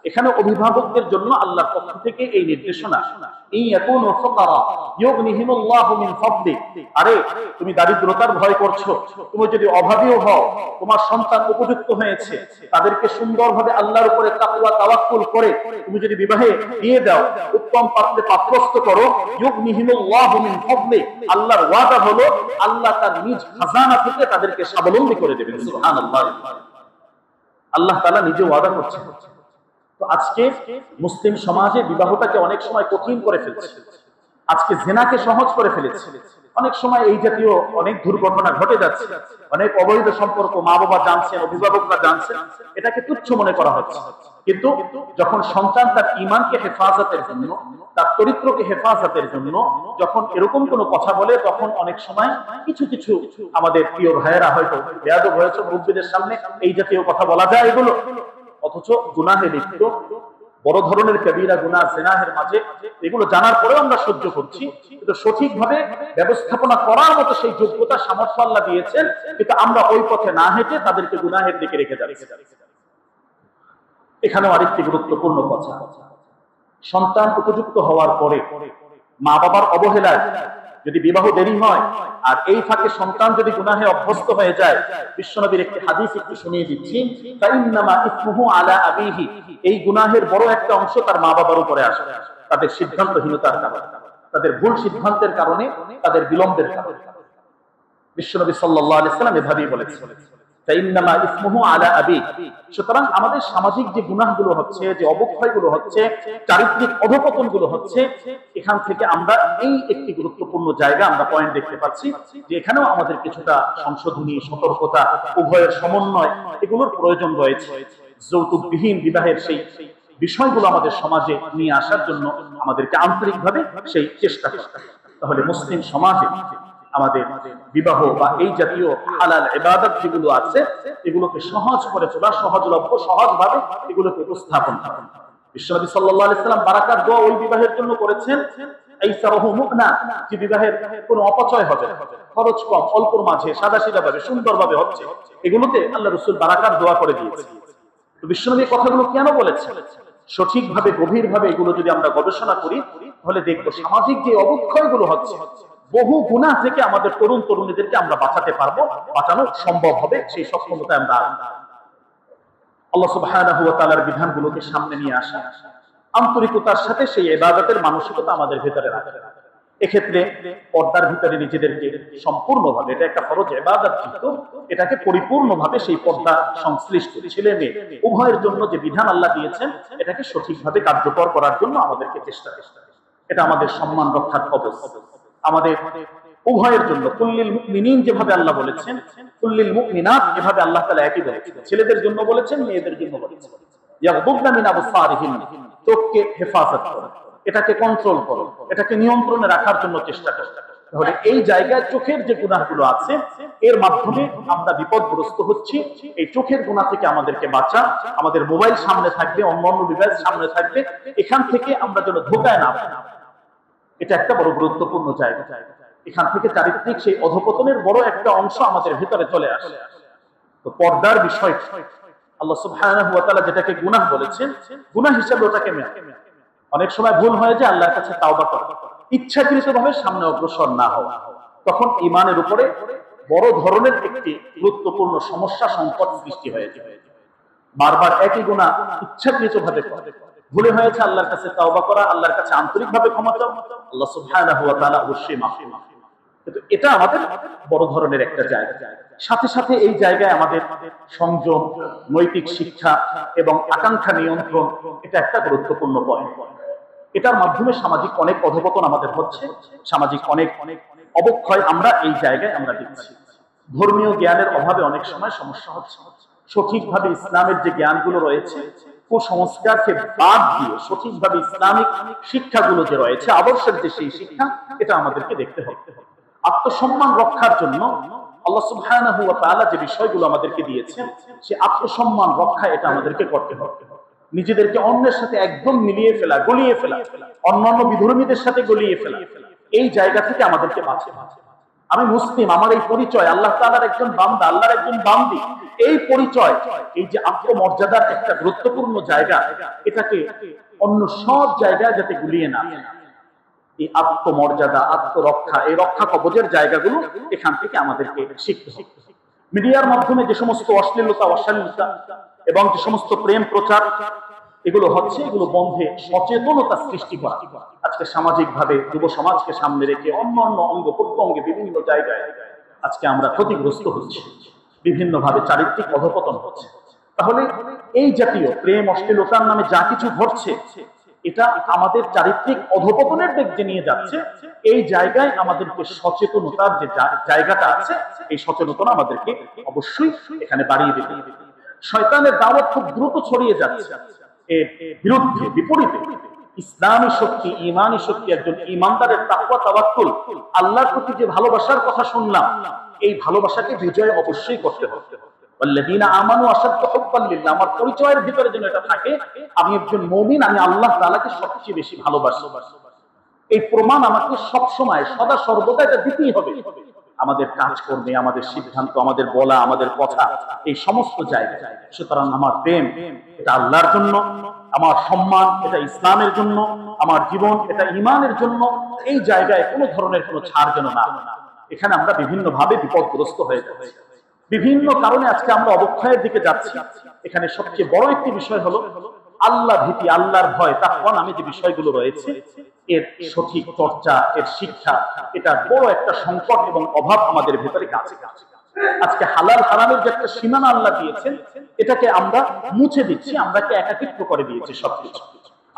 এখানে অভিভাবকদের জন্য আল্লাহর পক্ষ থেকে এই নির্দেশনা, ইয়াকুনু ফুকারা ইউগনিহিমুল্লাহু মিন ফাদলি। আরে তুমি দারিদ্রতার ভয় করছো, তুমি যদি অভাবীও হও, তোমার সন্তান উপযুক্ত হয়েছে, তাদেরকে সুন্দরভাবে আল্লাহর উপরে তাকওয়া তাওয়াক্কুল করে তুমি যদি বিবাহে দিয়ে দাও, উত্তম পাত্রে পাত্রস্থ করো, ইউগনিহিমুল্লাহু মিন ফাদলি, আল্লাহর ওয়াদা হলো আল্লাহ তার নিজ খাজানা থেকে তাদেরকে স্বাবলম্বী করে দেবেন। সুবহানাল্লাহ, আল্লাহ তাআলা নিজে ওয়াদা করছেন। তো আজকে মুসলিম সমাজে বিবাহটাকে অনেক সময় কঠিন করে ফেলছে, আজকে জিনাকে সহজ করে ফেলেছে। অনেক সময় এই জাতীয় অনেক দুর্ঘটনা ঘটে যাচ্ছে, অনেক অবৈধ সম্পর্ক মা বাবা জানছেন, অভিভাবকরা জানছেন, এটাকে তুচ্ছ মনে করা হচ্ছে। কিন্তু যখন সন্তান তার ঈমানকে হেফাজতের জন্য, তার চরিত্রকে হেফাজতের জন্য যখন এরকম কোনো কথা বলে, তখন অনেক সময় কিছু কিছু আমাদের প্রিয় ভাইয়েরা হয়তো বেয়াদব হয়েছে, মুরব্বিদের সামনে এই জাতীয় কথা বলা যায় এগুলো, অথচ গুনাহে লিপ্ত বড় ধরনের কবিরা গুনাহ জিনাহের মাঝে, এগুলো জানার পরেও আমরা সহ্য করছি। কিন্তু সঠিকভাবে ব্যবস্থাপনা করার মতো সেই যোগ্যতা সামর্থ্য আল্লাহ দিয়েছেন, কিন্তু আমরা ওই পথে না হেঁটে তাদেরকে গুনাহের দিকে রেখে যাচ্ছি। এখানেও আরেকটি গুরুত্বপূর্ণ কথা, সন্তান উপযুক্ত হওয়ার পরে মা বাবার অবহেলায় যদি বিবাহ দেরি হয় আর এই ফাঁকে সন্তান যদি গুনাহে অভ্যস্ত হয়ে যায়, বিশ্বনবীর একটি হাদিস একটু শুনিয়ে দিচ্ছি, ফাইন্নামা ইসমুহু আলা আবিহি, এই গুনাহের বড় একটা অংশ তার মা বাবার উপরে আসে, তাদের সিদ্ধান্তহীনতার কারণে, তাদের ভুল সিদ্ধান্তের কারণে, তাদের বিলম্বের কারণে। বিশ্বনবী সাল্লাল্লাহু আলাইহি সাল্লাম এভাবেই বলেছেন, ফাইন্নামা ইসমুহু আলা আবি। সুতরাং আমাদের সামাজিক যে গুনাহগুলো হচ্ছে, যে অবক্ষয়গুলো হচ্ছে, চারিত্রিক অধঃপতনগুলো হচ্ছে, এখান থেকে আমরা এই একটি গুরুত্বপূর্ণ জায়গা আমরা পয়েন্ট দেখতে পাচ্ছি যে এখানেও আমাদের কিছুটা সংশোধনী, সতর্কতা, উভয়ের সমন্বয়, এগুলোর প্রয়োজন রয়েছে। যৌতুকবিহীন বিবাহের সেই বিষয়গুলো আমাদের সমাজে নিয়ে আসার জন্য আমাদেরকে আন্তরিকভাবে সেই চেষ্টা করতে হবে। তাহলে মুসলিম সমাজে আমাদের বিবাহ বা এই জাতীয় হালাল ইবাদত যেগুলো আছে, এগুলোকে সহজ করে তোলা, সহজলভ্য, সহজভাবে এগুলোকে উপস্থাপন করা। বিশ্বনবী সাল্লাল্লাহু আলাইহি সাল্লাম বারাকাত দোয়া ওই বিবাহের জন্য করেছেন, আইসারহু মুকনা, যে বিবাহের কোনো অপচয় হবে না, খরচ কম, অল্পর মাঝে সাদাসিধাভাবে সুন্দরভাবে হচ্ছে, এগুলোতে আল্লাহ রাসূল বারাকাত দোয়া করে দিয়েছেন। তো বিশ্বনবী কথাগুলো কেন বলেছেন? সঠিকভাবে, গভীরভাবে এগুলো যদি আমরা গবেষণা করি, তাহলে দেখব সামাজিক যে অবক্ষয়গুলো হচ্ছে, বহু গুনাহ থেকে আমাদের তরুণ তরুণীদেরকে আমরা বাঁচাতে পারবো, বাঁচানো সম্ভব হবে, সেই সক্ষমতা আমরা আল্লাহ সুবহানাহু ওয়া তাআলার বিধানগুলোকে সামনে নিয়ে আসা, আন্তরিকতার সাথে সেই ইবাদতের মানসিকতা আমাদের ভেতরে রাখা। এক্ষেত্রে পর্দার ভিতরে নিজেদেরকে সম্পূর্ণভাবে, এটা একটা ফরজ ইবাদত, কিন্তু এটাকে পরিপূর্ণভাবে সেই পর্দা সংশ্লিষ্ট ছেলে মেয়ে উভয়ের জন্য যে বিধান আল্লাহ দিয়েছেন, এটাকে সঠিকভাবে কার্যকর করার জন্য আমাদেরকে চেষ্টা। এটা আমাদের সম্মান রক্ষার কবচ, আমাদের উভয়ের জন্য। কুল্লিল মুমিনিন যেভাবে আল্লাহ বলেছেন, কুল্লিল মুমিনাত এভাবে আল্লাহ তাআলা একই বলেছেন, ছেলেদের জন্য বলেছেন, মেয়েদের জন্য বলেছেন। ইয়াগদুবনা মিন আবসারিহিন, চোখকে হেফাজত করো, এটাকে কন্ট্রোল করো, এটাকে নিয়ন্ত্রণে রাখার জন্য চেষ্টা করো। তাহলে এই জায়গায় চোখের যে গুনাহগুলো আছে, এর মাধ্যমে আমরা বিপদগ্রস্ত হচ্ছি। এই চোখের গুনাহ থেকে আমাদেরকে বাঁচা, আমাদের মোবাইল সামনে থাকবে, অন্যান্য ডিভাইস সামনে থাকবে, এখান থেকে আমরা যেন ধোঁকায় না পড়ি, এটা একটা বড় গুরুত্বপূর্ণ জায়গা। এখান থেকে চারিত্রিক সেই অধঃপতনের বড় একটা অংশ আমাদের ভিতরে চলে আসে। তো পর্দার বিষয় আল্লাহ সুবহানাহু ওয়া তাআলা যেটাকে গুনাহ বলেছেন, গুনাহ হিসেবে ওটাকে অনেক সময় ভুল হয়ে যায়, আল্লাহর কাছে তাওবা করা, ইচ্ছাকৃতভাবে সামনে অগ্রসর না হওয়া, তখন ঈমানের উপরে বড় ধরনের একটি গুরুত্বপূর্ণ সমস্যা সংকট সৃষ্টি হয়ে যায়। বারবার একই গুনাহ ইচ্ছাকৃতভাবে ভুলে হয়েছে, আল্লাহর কাছে তাওবা করা, আল্লাহর কাছে আন্তরিকভাবে ক্ষমা চাওয়া, আল্লাহ সুবহানাহু ওয়া তাআলা অবশ্যই মাফ করবেন। কিন্তু এটা আমাদের বড় ধরনের একটা জায়গা। সাথে সাথে এই জায়গায় আমাদের সংযম, নৈতিক শিক্ষা এবং আকাঙ্ক্ষা নিয়ন্ত্রণ, এটা একটা গুরুত্বপূর্ণ পয়েন্ট। এটার মাধ্যমে সামাজিক অনেক অধঃপতন আমাদের হচ্ছে, সামাজিক অনেক অবক্ষয় আমরা এই জায়গায় আমরা দেখছি। ধর্মীয় জ্ঞানের অভাবে অনেক সময় সমস্যা হচ্ছে। সঠিকভাবে ইসলামের যে জ্ঞানগুলো রয়েছে, কুসংস্কারকে বাদ দিয়ে সঠিকভাবে ইসলামিক শিক্ষাগুলো যে রয়েছে, আদর্শের যে সেই শিক্ষা, এটা আমাদেরকে দেখতে হবে। আত্মসম্মান রক্ষার জন্য আল্লাহ সুবহানাহু ওয়া তাআলা যে বিষয়গুলো আমাদেরকে দিয়েছেন, সে আত্মসম্মান রক্ষা এটা আমাদেরকে করতে হবে। নিজেদেরকে অন্যের সাথে একদম মিলিয়ে ফেলা, গলিয়ে ফেলা, অন্যান্য বিধর্মীদের সাথে গলিয়ে ফেলা, এই জায়গা থেকে আমাদেরকে বাঁচতে হবে। আমি মুসলিম, আমার এই পরিচয় আল্লাহ তাআলার একজন বান্দা, আল্লাহর একজন বান্দি, এই পরিচয়, এই যে আত্মমর্যাদার একটা গুরুত্বপূর্ণ জায়গা, এটাকে অন্য সব জায়গায় যাতে গুলিয়ে না, এই আত্মমর্যাদা, আত্মরক্ষা, এই রক্ষা কবচের জায়গাগুলো এখান থেকে আমাদেরকে শিখতে হবে। মিডিয়ার মাধ্যমে যে সমস্ত অশ্লীলতা, অশালীনতা এবং যে সমস্ত প্রেম প্রচার এগুলো হচ্ছে, এগুলো বন্ধে সচেতনতা সৃষ্টি করা। আজকে সামাজিক ভাবে যুব সমাজকে সামনে রেখে অন্য অন্য অঙ্গ প্রত্যঙ্গে বিভিন্ন জায়গায় আজকে আমরা ক্ষতিগ্রস্ত হচ্ছি, বিভিন্ন ভাবে চারিত্রিক অধঃপতন হচ্ছে। তাহলে এই জাতীয় প্রেম, অশ্লীলতার নামে যা কিছু ঘটছে, এটা আমাদের চারিত্রিক অধঃপতনের দিকে নিয়ে যাচ্ছে। এই জায়গায় আমাদেরকে সচেতনতার যে জায়গাটা আছে, এই সচেতনতা আমাদেরকে অবশ্যই এখানে বাড়িয়ে দিতে হবে। শয়তানের দাওয়াত খুব দ্রুত ছড়িয়ে যাচ্ছে, এর বিরুদ্ধে বিপরীতে ইসলামী শক্তি, ঈমানী শক্তি, একজন ঈমানদারের তাকওয়া, তাওয়াক্কুল, আল্লাহর প্রতি যে ভালোবাসার কথা শুনলাম, এই ভালোবাসাকে বিজয় অবশ্যই করতে হবে। ওয়াল্লাযীনা আমানু আশাদ্দু হুব্বান লিল্লাহ, আমার পরিচয়ের ভিতরে যেন এটা থাকে, আমি একজন মুমিন, আমি আল্লাহ তাআলাকে সবচেয়ে বেশি ভালোবাসি। এই প্রমাণ আমাকে সব সময় সদা সর্বদা এটা দিতেই হবে। আমাদের কাজকর্মে, আমাদের সিদ্ধান্ত, আমাদের বলা, আমাদের কথা, এই সমস্ত জায়গায়। সুতরাং আমার প্রেম এটা আল্লাহর জন্য, আমার সম্মান এটা ইসলামের জন্য, আমার জীবন এটা ঈমানের জন্য। এই জায়গায় কোনো ধরনের কোনো ছাড় যেন না। এখানে আমরা বিভিন্ন ভাবে বিপদগ্রস্ত হয়ে যাচ্ছি, বিভিন্ন কারণে আজকে আমরা অবক্ষয়ের দিকে যাচ্ছি। এখানে সবচেয়ে বড় একটি বিষয় হলো আল্লাহ ভীতি, আল্লাহর ভয়, তাকওয়া নামে যে বিষয়গুলো রয়েছে, এর সঠিক চর্চা, এর শিক্ষা, এটা বড় একটা সংকট এবং অভাব আমাদের ভেতরে কাছে। আজকে হালাল হারামের যে একটা সীমানা আল্লাহ দিয়েছেন, এটাকে আমরা মুছে দিচ্ছি, আমরাকে একাকিত্ব করে দিয়েছি সবকিছু।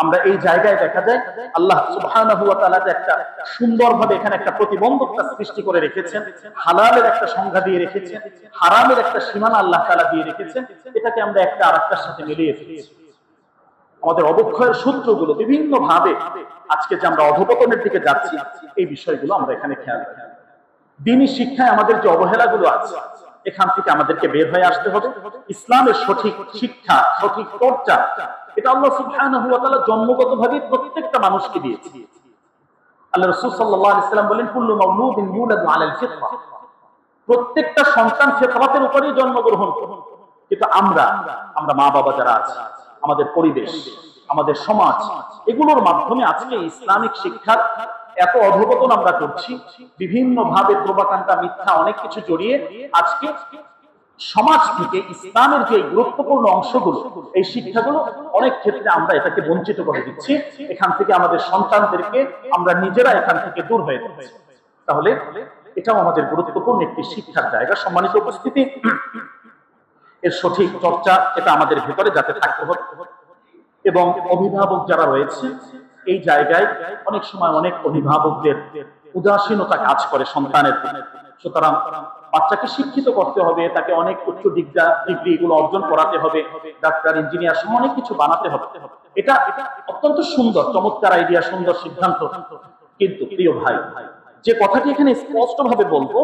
আমরা এই জায়গায় দেখা যায় আল্লাহ সুবহানাহু ওয়া তাআলা একটা সুন্দরভাবে এখানে একটা প্রতিবন্ধকতা সৃষ্টি করে রেখেছেন, হালালের একটা সংজ্ঞা দিয়ে রেখেছেন, হারামের একটা সীমানা আল্লাহ তাআলা দিয়ে রেখেছেন, এটাকে আমরা একটা আরেকটার সাথে মিলিয়ে ফেলেছি। আমাদের অবক্ষয়ের সূত্রগুলো বিভিন্ন ভাবে আজকে যে আমরা অধঃপতনের দিকে যাচ্ছি, এই বিষয়গুলো আমরা এখানে খেয়াল রাখি। দ্বীনি শিক্ষায় আমাদের যে অবহেলাগুলো আছে, এখান থেকে আমাদেরকে বের হয়ে আসতে হবে। ইসলামের সঠিক শিক্ষা, সঠিক চর্চা, এটা আল্লাহ সুবহানাহু ওয়া তাআলা জন্মগতভাবে প্রত্যেকটা মানুষকে দিয়েছে। আল্লাহ রাসূল সাল্লাল্লাহু আলাইহি ওয়াসাল্লাম বলেন, কুল্লু মাউলুদিন ইউলাদু আলাল ফিতরা, প্রত্যেকটা সন্তান ফিতরাতের উপরেই জন্মগ্রহণ করে। কিন্তু আমরা মা বাবা যারা আছে, আমাদের পরিবেশ, আমাদের সমাজ, এগুলোর মাধ্যমে আজকে ইসলামিক শিক্ষার এত অধঃপতন আমরা করছি। বিভিন্ন ভাবে প্রোপাগান্ডা, মিথ্যা অনেক কিছু জড়িয়ে আজকে সমাজ থেকে ইসলামের যে গুরুত্বপূর্ণ অংশগুলো, এই শিক্ষাগুলো অনেক ক্ষেত্রে আমরা এটাকে বঞ্চিত করে দিচ্ছি। এখান থেকে আমাদের সন্তানদেরকে আমরা নিজেরা এখান থেকে দূর হয়ে যাচ্ছি। তাহলে এটাও আমাদের গুরুত্বপূর্ণ একটি শিক্ষার জায়গা। সম্মানিত উপস্থিতি, এর সঠিক চর্চা এটা আমাদের ভিতরে যাতে থাকতে হবে। এবং অভিভাবক যারা রয়েছে এই জায়গায় অনেক সময় অনেক অভিভাবকদের উদাসীনতা কাজ করে সন্তানের। সুতরাং বাচ্চাকে শিক্ষিত করতে হবে, তাকে অনেক উচ্চ ডিগ্রি এগুলো অর্জন করাতে হবে, ডাক্তার, ইঞ্জিনিয়ার সহ অনেক কিছু বানাতে হবে। এটা অত্যন্ত সুন্দর, চমৎকার আইডিয়া, সুন্দর সিদ্ধান্ত। কিন্তু প্রিয় ভাই, যে কথাটি এখানে স্পষ্ট ভাবে বলবো,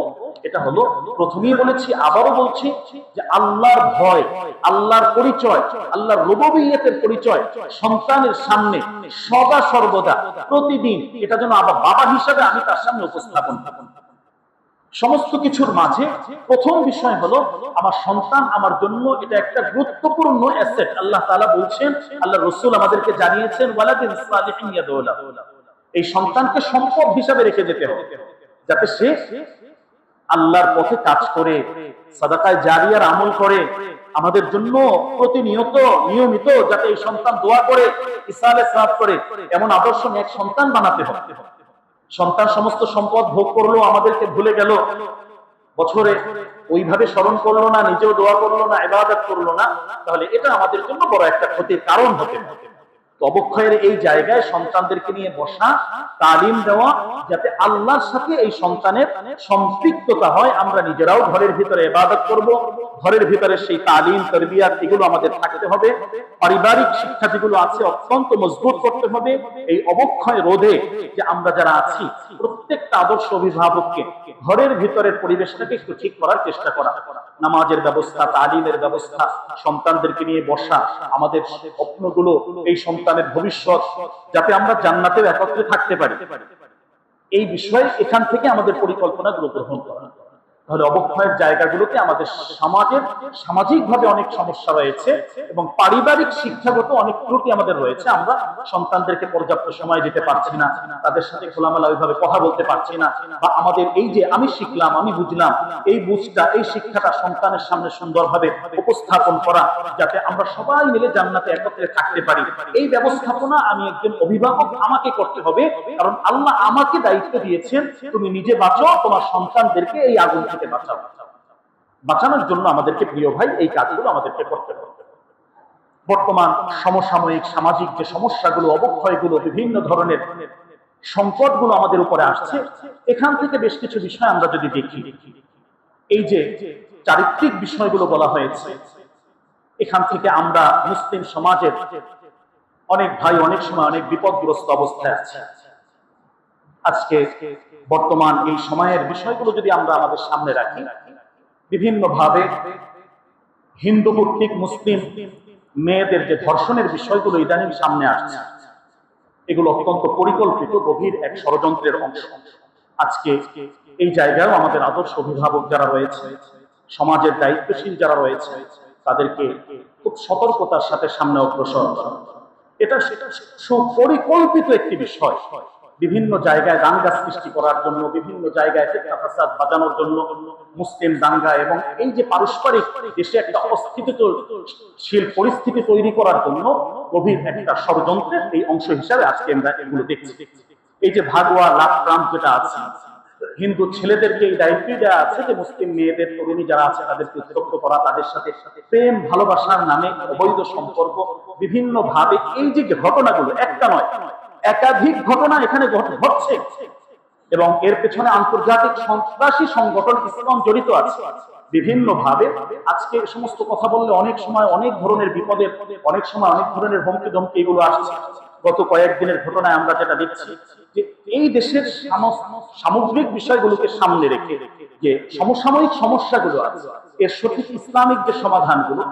এটা হলো, প্রথমেই বলেছি, আবারও বলছি, যে আল্লাহর ভয়, আল্লাহর পরিচয়, আল্লাহর রুবুবিয়্যতের পরিচয় সন্তানের সামনে সদা সর্বদা প্রতিদিন এটা যেন বাবা হিসাবে আমি তার সামনে উপস্থাপন। সমস্ত কিছুর মাঝে প্রথম বিষয় হলো আমার সন্তান আমার জন্য এটা একটা গুরুত্বপূর্ণ অ্যাসেট। আল্লাহ তাআলা বলছেন, আল্লাহ রাসূল আমাদেরকে জানিয়েছেন, ওয়ালাদিন সালিহিন ইয়াদউলা, এই সন্তানকে সম্পদ হিসাবে রেখে যেতে হবে, যাতে সে আল্লাহর পথে কাজ করে, সাদাকায়ে জারিয়ার আমল করে, আমাদের জন্য প্রতিনিয়ত নিয়মিত যাতে এই সন্তান দোয়া করে, ইসালে সাফ করে, এমন আদর্শ এক সন্তান বানাতে হবে। সন্তান সমস্ত সম্পদ ভোগ করলো, আমাদেরকে ভুলে গেল, বছরে ওইভাবে স্মরণ করলো না, নিজেও দোয়া করলো না, ইবাদত করলো না, তাহলে এটা আমাদের জন্য বড় একটা ক্ষতির কারণ হতে পারে। অবক্ষয়ের এই জায়গায় সন্তানদেরকে নিয়ে বসা, তালিম দেওয়া, যাতে আল্লাহর সাথে এই সন্তানের সম্পৃক্ততা হয়। আমরা নিজেরাও ঘরের ভিতরে ইবাদত করব, ঘরের ভিতরে সেই তালিম তারবিয়াত এগুলো আমাদের থাকতে হবে। পারিবারিক শিক্ষা যেগুলো আছে অত্যন্ত মজবুত করতে হবে। এই অবক্ষয় রোধে যে আমরা যারা আছি প্রত্যেকটা আদর্শ অভিভাবককে ঘরের ভিতরের পরিবেশটাকে একটু ঠিক করার চেষ্টা করা, নামাজের ব্যবস্থা, তালিমের ব্যবস্থা, সন্তানদেরকে নিয়ে বসা, আমাদের স্বপ্নগুলো, এই সন্তানের ভবিষ্যৎ, যাতে আমরা জান্নাতেও একত্রে থাকতে পারি, এই বিষয়ে এখান থেকে আমাদের পরিকল্পনাগুলো গ্রহণ করা। তাহলে অবক্ষয়ের জায়গাগুলোতে আমাদের সমাজের সামাজিকভাবে অনেক সমস্যা রয়েছে এবং পারিবারিক শিক্ষাগত অনেক ত্রুটি আমাদের রয়েছে। আমরা সন্তানদেরকে পর্যাপ্ত সময় দিতে পারছি না, তাদের সাথে খোলামেলা ওইভাবে কথা বলতে পারছি না, বা আমাদের এই যে আমি শিখলাম, আমি বুঝলাম, এই বুঝটা, এই শিক্ষাটা সন্তানের সামনে সুন্দরভাবে উপস্থাপন করা, যাতে আমরা সবাই মিলে জান্নাতে একত্রে থাকতে পারি, এই ব্যবস্থাপনা আমি একজন অভিভাবক আমাকে করতে হবে। কারণ আল্লাহ আমাকে দায়িত্ব দিয়েছেন, তুমি নিজে বাঁচো, তোমার সন্তানদেরকে এই আগুন থেকে বাঁচাও। বাঁচানোর জন্য আমাদেরকে, প্রিয় ভাই, এই কাজগুলো আমাদেরকে করতে হবে। বর্তমান সমসাময়িক সামাজিক যে সমস্যাগুলো, অবক্ষয়গুলো, বিভিন্ন ধরনের সংকটগুলো আমাদের উপরে আসছে, এখান থেকে বেশ কিছু বিষয় আমরা যদি দেখি, এই যে চারিত্রিক বিষয়গুলো বলা হয়েছে, এখান থেকে আমরা মুসলিম সমাজের অনেক ভাই অনেক সময় অনেক বিপদগ্রস্ত অবস্থায় আছে। আজকে বর্তমান এই সময়ের বিষয়গুলো যদি আমরা আমাদের সামনে রাখি, বিভিন্ন ভাবে হিন্দু কর্তৃক মুসলিম মেয়েদের যে ধর্ষণের বিষয়গুলো ইদানিং সামনে আসছে, এগুলো অত্যন্ত পরিকল্পিত গভীর এক ষড়যন্ত্রের অংশ। আজকে এই জায়গায়ও আমাদের আদর্শ অভিভাবক যারা রয়েছে, সমাজের দায়িত্বশীল যারা রয়েছে, তাদেরকে খুব সতর্কতার সাথে সামনে অগ্রসর করা। এটা সুপরিকল্পিত একটি বিষয়। বিভিন্ন জায়গায় দাঙ্গা সৃষ্টি করার জন্য, বিভিন্ন জায়গায় ফিতনা ফাসাদ বাজানোর জন্য, মুসলিম দাঙ্গা এবং এই যে পারস্পরিক দেশে একটা অস্থিতিশীল পরিস্থিতি তৈরি করার জন্য গভীর একটা ষড়যন্ত্রের এই অংশ হিসাবে আজকে আমরা এগুলো দেখছি। এই যে ভাগোয়া লাভ প্রান্ত যেটা আছে, হিন্দু ছেলেদেরকে এই দায়িত্ব দেওয়া আছে যে মুসলিম মেয়েদের, তরুণী যারা আছে তাদেরকে উত্তক্ত করা, তাদের সাথে প্রেম ভালোবাসার নামে অবৈধ সম্পর্ক, বিভিন্ন ভাবে এই যে ঘটনাগুলো, একটা নয় একাধিক ঘটনা এখানে ঘটছে এবং এর পেছনে আন্তর্জাতিক সন্ত্রাসী সংগঠন ইসলাম জড়িত আছে বিভিন্ন ভাবে। আজকে এই সমস্ত কথা বললে অনেক সময় অনেক ধরনের বিপদের, অনেক সময় অনেক ধরনের হুমকি ধমকি এগুলো আসছে। গত কয়েকদিনের ঘটনায় আমরা যেটা দেখছি যে এই দেশের সামগ্রিক বিষয়গুলোকে সামনে রেখে যে সমসাময়িক সমস্যাগুলো আছে, এর সঠিক ইসলামিক যে সমাধানগুলো,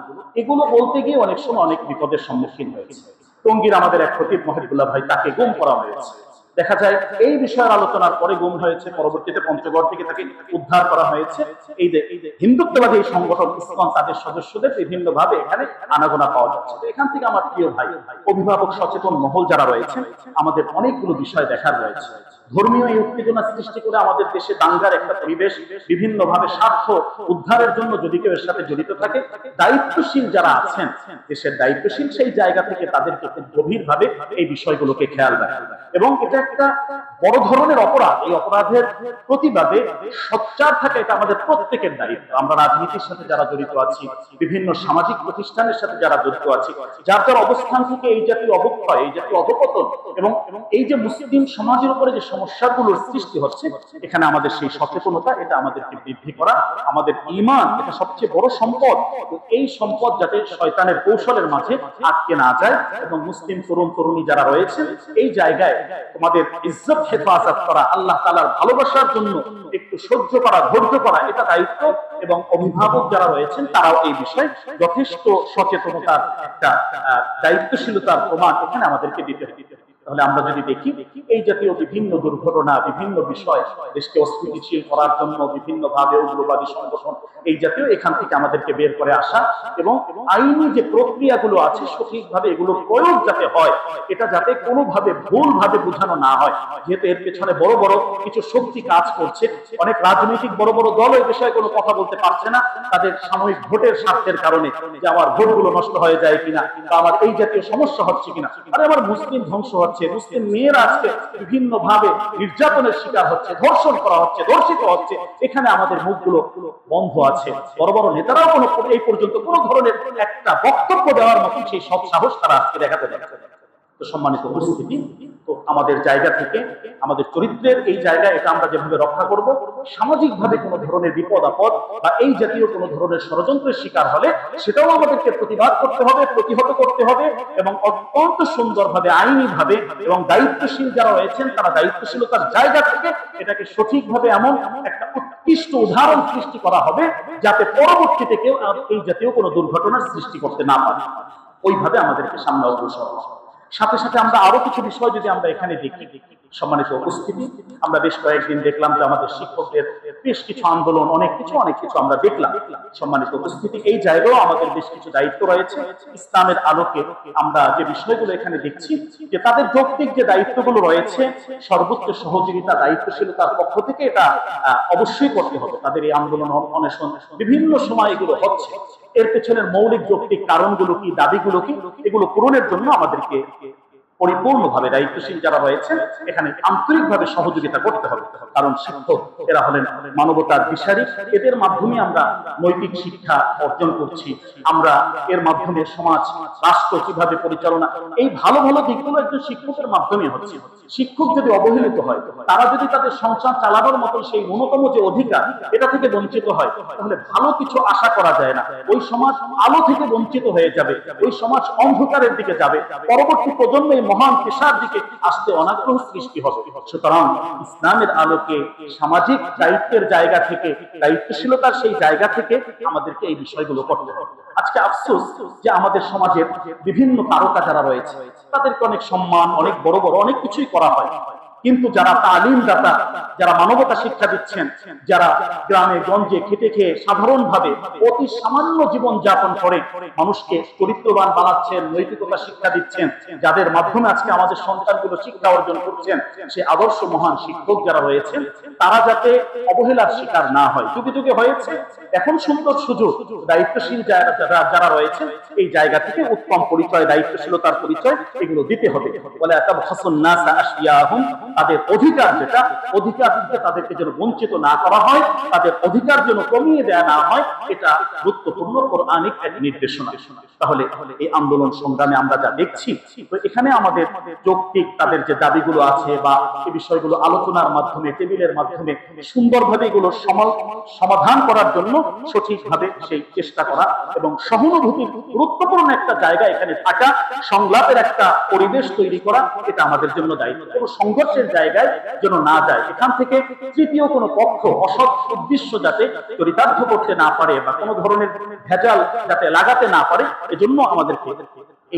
এগুলো বলতে গিয়ে অনেক সময় অনেক বিপদের সম্মুখীন হয়েছে। টঙ্গীর আমাদের এক খতিব মহিবুল্লাহ ভাই, তাকে গুম করা হয়েছে। দেখা যায় এই বিষয়ের আলোচনার পরে গুম হয়েছে, পরবর্তীতে পঞ্চগড় থেকে তাকে উদ্ধার করা হয়েছে। এই যে হিন্দুত্ববাদী এই সংগঠন ইসকন, তাদের সদস্যদের বিভিন্ন ভাবে এখানে আনাগোনা পাওয়া যাচ্ছে। এখান থেকে আমার প্রিয় ভাই, অভিভাবক সচেতন মহল যারা রয়েছে, আমাদের অনেকগুলো বিষয় দেখার রয়েছে। ধর্মীয় এই উত্তেজনা সৃষ্টি করে আমাদের দেশে দাঙ্গার একটা পরিবেশ, বিভিন্ন ভাবে স্বার্থ উদ্ধারের জন্য যদি কেউ এর সাথে জড়িত থাকে, দায়িত্বশীল যারা আছেন, দেশের দায়িত্বশীল, সেই জায়গা থেকে তাদেরকে খুব গভীর ভাবে এই বিষয়গুলোকে খেয়াল রাখা। এবং এটা একটা বড় ধরনের অপরাধ। এই অপরাধের প্রতিবাদে সোচ্চার থাকা এটা আমাদের প্রত্যেকের দায়িত্ব। আমরা রাজনীতির সাথে যারা জড়িত আছি, বিভিন্ন সামাজিক প্রতিষ্ঠানের সাথে যারা জড়িত আছি, যার যার অবস্থান থেকে এই জাতীয় অবক্ষয়, এই জাতীয় অধপতন এবং এই যে মুসলিম সমাজের উপরে যে সমস্যাগুলোর সৃষ্টি হচ্ছে, এখানে আমাদের সেই সচেতনতা, এটা আমাদেরকে বৃদ্ধি করা। আমাদের ঈমান এটা সবচেয়ে বড় সম্পদ। এই সম্পদ যাতে শয়তানের কৌশলের মাঝে আটকে না যায় এবং মুসলিম তরুণ তরুণী যারা রয়েছে এই জায়গায় তোমাদের ইজ্জত হেফাজত করা, আল্লাহ তাআলার ভালোবাসার জন্য একটু সহ্য করা, ধৈর্য করা, এটা দায়িত্ব। এবং অভিভাবক যারা রয়েছেন তারাও এই বিষয়ে যথেষ্ট সচেতনতার একটা দায়িত্বশীলতার প্রমাণ এখানে আমাদেরকে দিতে হবে। তাহলে আমরা যদি দেখি এই জাতীয় বিভিন্ন দুর্ঘটনা, বিভিন্ন বিষয় দেশকে অস্থিতিশীল করার জন্য বিভিন্নভাবে উগ্রবাদী সংগঠন এই জাতীয় এখান থেকে আমাদেরকে বের করে আসা এবং আইনি যে প্রক্রিয়াগুলো আছে সঠিকভাবে এগুলো প্রয়োগ যাতে হয়, এটা যাতে কোনোভাবে ভুলভাবে বোঝানো না হয়। যেহেতু এর পেছনে বড় বড় কিছু শক্তি কাজ করছে, অনেক রাজনৈতিক বড় বড় দল এই বিষয়ে কোনো কথা বলতে পারছে না তাদের সাময়িক ভোটের স্বার্থের কারণে, যে আমার ভোটগুলো নষ্ট হয়ে যায় কিনা বা আমার এই জাতীয় সমস্যা হচ্ছে কিনা, আরে আমার মুসলিম ধ্বংস হচ্ছে, মুসলিম মেয়েরা আজকে বিভিন্ন ভাবে নির্যাতনের শিকার হচ্ছে, ধর্ষণ করা হচ্ছে, ধর্ষিত হচ্ছে, এখানে আমাদের মুখগুলো বন্ধ আছে। বড় বড় নেতারাও কোনো এই পর্যন্ত কোনো ধরনের একটা বক্তব্য দেওয়ার মতো সেই সব সাহস তারা আজকে দেখাতে দেখাতে। তো সম্মানিত উপস্থিতি, তো আমাদের জায়গা থেকে আমাদের চরিত্রের এই জায়গায় এটা আমরা যেভাবে রক্ষা করব, সামাজিকভাবে কোনো ধরনের বিপদ আপদ বা এই জাতীয় কোনো ধরনের ষড়যন্ত্রের শিকার হলে সেটাও আমাদেরকে প্রতিবাদ করতে হবে, প্রতিহত করতে হবে এবং অত্যন্ত সুন্দরভাবে আইনিভাবে এবং দায়িত্বশীল যারা রয়েছেন তারা দায়িত্বশীলতার জায়গা থেকে এটাকে সঠিকভাবে এমন একটা উৎকৃষ্ট উদাহরণ সৃষ্টি করা হবে যাতে পরবর্তীতে কেউ এই জাতীয় কোনো দুর্ঘটনার সৃষ্টি করতে না পারে। ওইভাবে আমাদেরকে সামনে অগ্রসর হওয়া। সাথে সাথে আমরা আরো কিছু বিষয় যদি আমরা এখানে দেখি, সম্মানিত উপস্থিতি, আমরা বেশ কয়েকদিন দেখলাম যে আমাদের শিক্ষকদের বেশ কিছু আন্দোলন, অনেক কিছু আমরা দেখলাম। সম্মানিত উপস্থিতি, এই জায়গায়ও আমাদের বেশ কিছু দায়িত্ব রয়েছে। ইসলামের আলোকে আমরা যে বিষয়গুলো এখানে দেখছি যে তাদের যৌক্তিক যে দায়িত্বগুলো রয়েছে, সর্বোচ্চ সহযোগিতা দায়িত্বশীলতার পক্ষ থেকে এটা অবশ্যই করতে হবে। তাদের এই আন্দোলন, অনশন বিভিন্ন সময় এগুলো হচ্ছে, এর পেছনের মৌলিক যৌক্তিক কারণগুলো কি, দাবিগুলো কি, এগুলো পূরণের জন্য আমাদেরকে পরিপূর্ণভাবে দায়িত্বশীল যারা রয়েছেন এখানে আন্তরিকভাবে সহযোগিতা করতে হবে। কারণ শিক্ষক এরা হলেন মানবতার দিশারি, এদের মাধ্যমে আমরা নৈতিক শিক্ষা অর্জন করছি, আমরা এর মাধ্যমে সমাজ রাষ্ট্র কিভাবে পরিচালনা, এই ভালো ভালো দিকগুলো একজন শিক্ষকের মাধ্যমে হচ্ছে। শিক্ষক যদি অবহেলিত হয়, তারা যদি তাদের সংসার চালানোর মতো সেই ন্যূনতম যে অধিকার এটা থেকে বঞ্চিত হয়, তাহলে ভালো কিছু আশা করা যায় না। ওই সমাজ আলো থেকে বঞ্চিত হয়ে যাবে, ওই সমাজ অন্ধকারের দিকে যাবে, পরবর্তী প্রজন্ম এই মহান পেশার দিকে আসতে অনাগ্রহ সৃষ্টি হবে। সুতরাং ইসলামের আলোকে সামাজিক দায়িত্বের জায়গা থেকে, দায়িত্বশীলতার সেই জায়গা থেকে আমাদেরকে এই বিষয়গুলো করতে হবে। আজকে আফসোস যে আমাদের সমাজের বিভিন্ন তারকা যারা রয়েছে তাদেরকে অনেক সম্মান, অনেক বড় বড় অনেক কিছুই করা হয়, কিন্তু যারা তালিম দাতা, যারা মানবতা শিক্ষা দিচ্ছেন, যারা গ্রামে গঞ্জে খেটে খেয়ে সাধারণভাবে অতি সামান্য জীবন যাপন করে মানুষকে চরিত্রবান বানাচ্ছেন, নৈতিকতা শিক্ষা দিচ্ছেন, যাদের মাধ্যমে আজকে আমাদের সন্তানগুলো শিক্ষা অর্জন করছেন, সে আদর্শ মহান শিক্ষক যারা রয়েছেন তারা যাতে অবহেলার শিকার না হয়। যুগে যুগে হয়েছে, এখন সুন্দর সুযোগ দায়িত্বশীল যারা রয়েছে এই জায়গা থেকে উত্তম পরিচয়, দায়িত্বশীলতার পরিচয় এগুলো দিতে হবে। বলে তাদের অধিকার, যেটা অধিকার থেকে তাদেরকে যেন বঞ্চিত না করা হয়, তাদের অধিকার যেন কমিয়ে দেয়া না হয়, এটা গুরুত্বপূর্ণ কোরআনিক এক নির্দেশনা। তাহলে এই আন্দোলন সংগ্রামে আমরা যা দেখছি, তো এখানে আমাদের যৌক্তিক তাদের যে দাবিগুলো আছে বা এই বিষয়গুলো আলোচনার মাধ্যমে, টেবিলের মাধ্যমে সুন্দরভাবে এগুলো সমাধান করার জন্য সঠিকভাবে সেই চেষ্টা করা এবং সহানুভূতির গুরুত্বপূর্ণ একটা জায়গা এখানে থাকা, সংলাপের একটা পরিবেশ তৈরি করা, এটা আমাদের জন্য দায়িত্ব। কোনো সংঘর্ষের জায়গায় যেন না যায়, এখান থেকে তৃতীয় কোনো পক্ষ অসৎ উদ্দেশ্য যাতে চরিতার্থ করতে না পারে বা কোনো ধরনের ভেজাল যাতে লাগাতে না পারে, এজন্য আমাদেরকে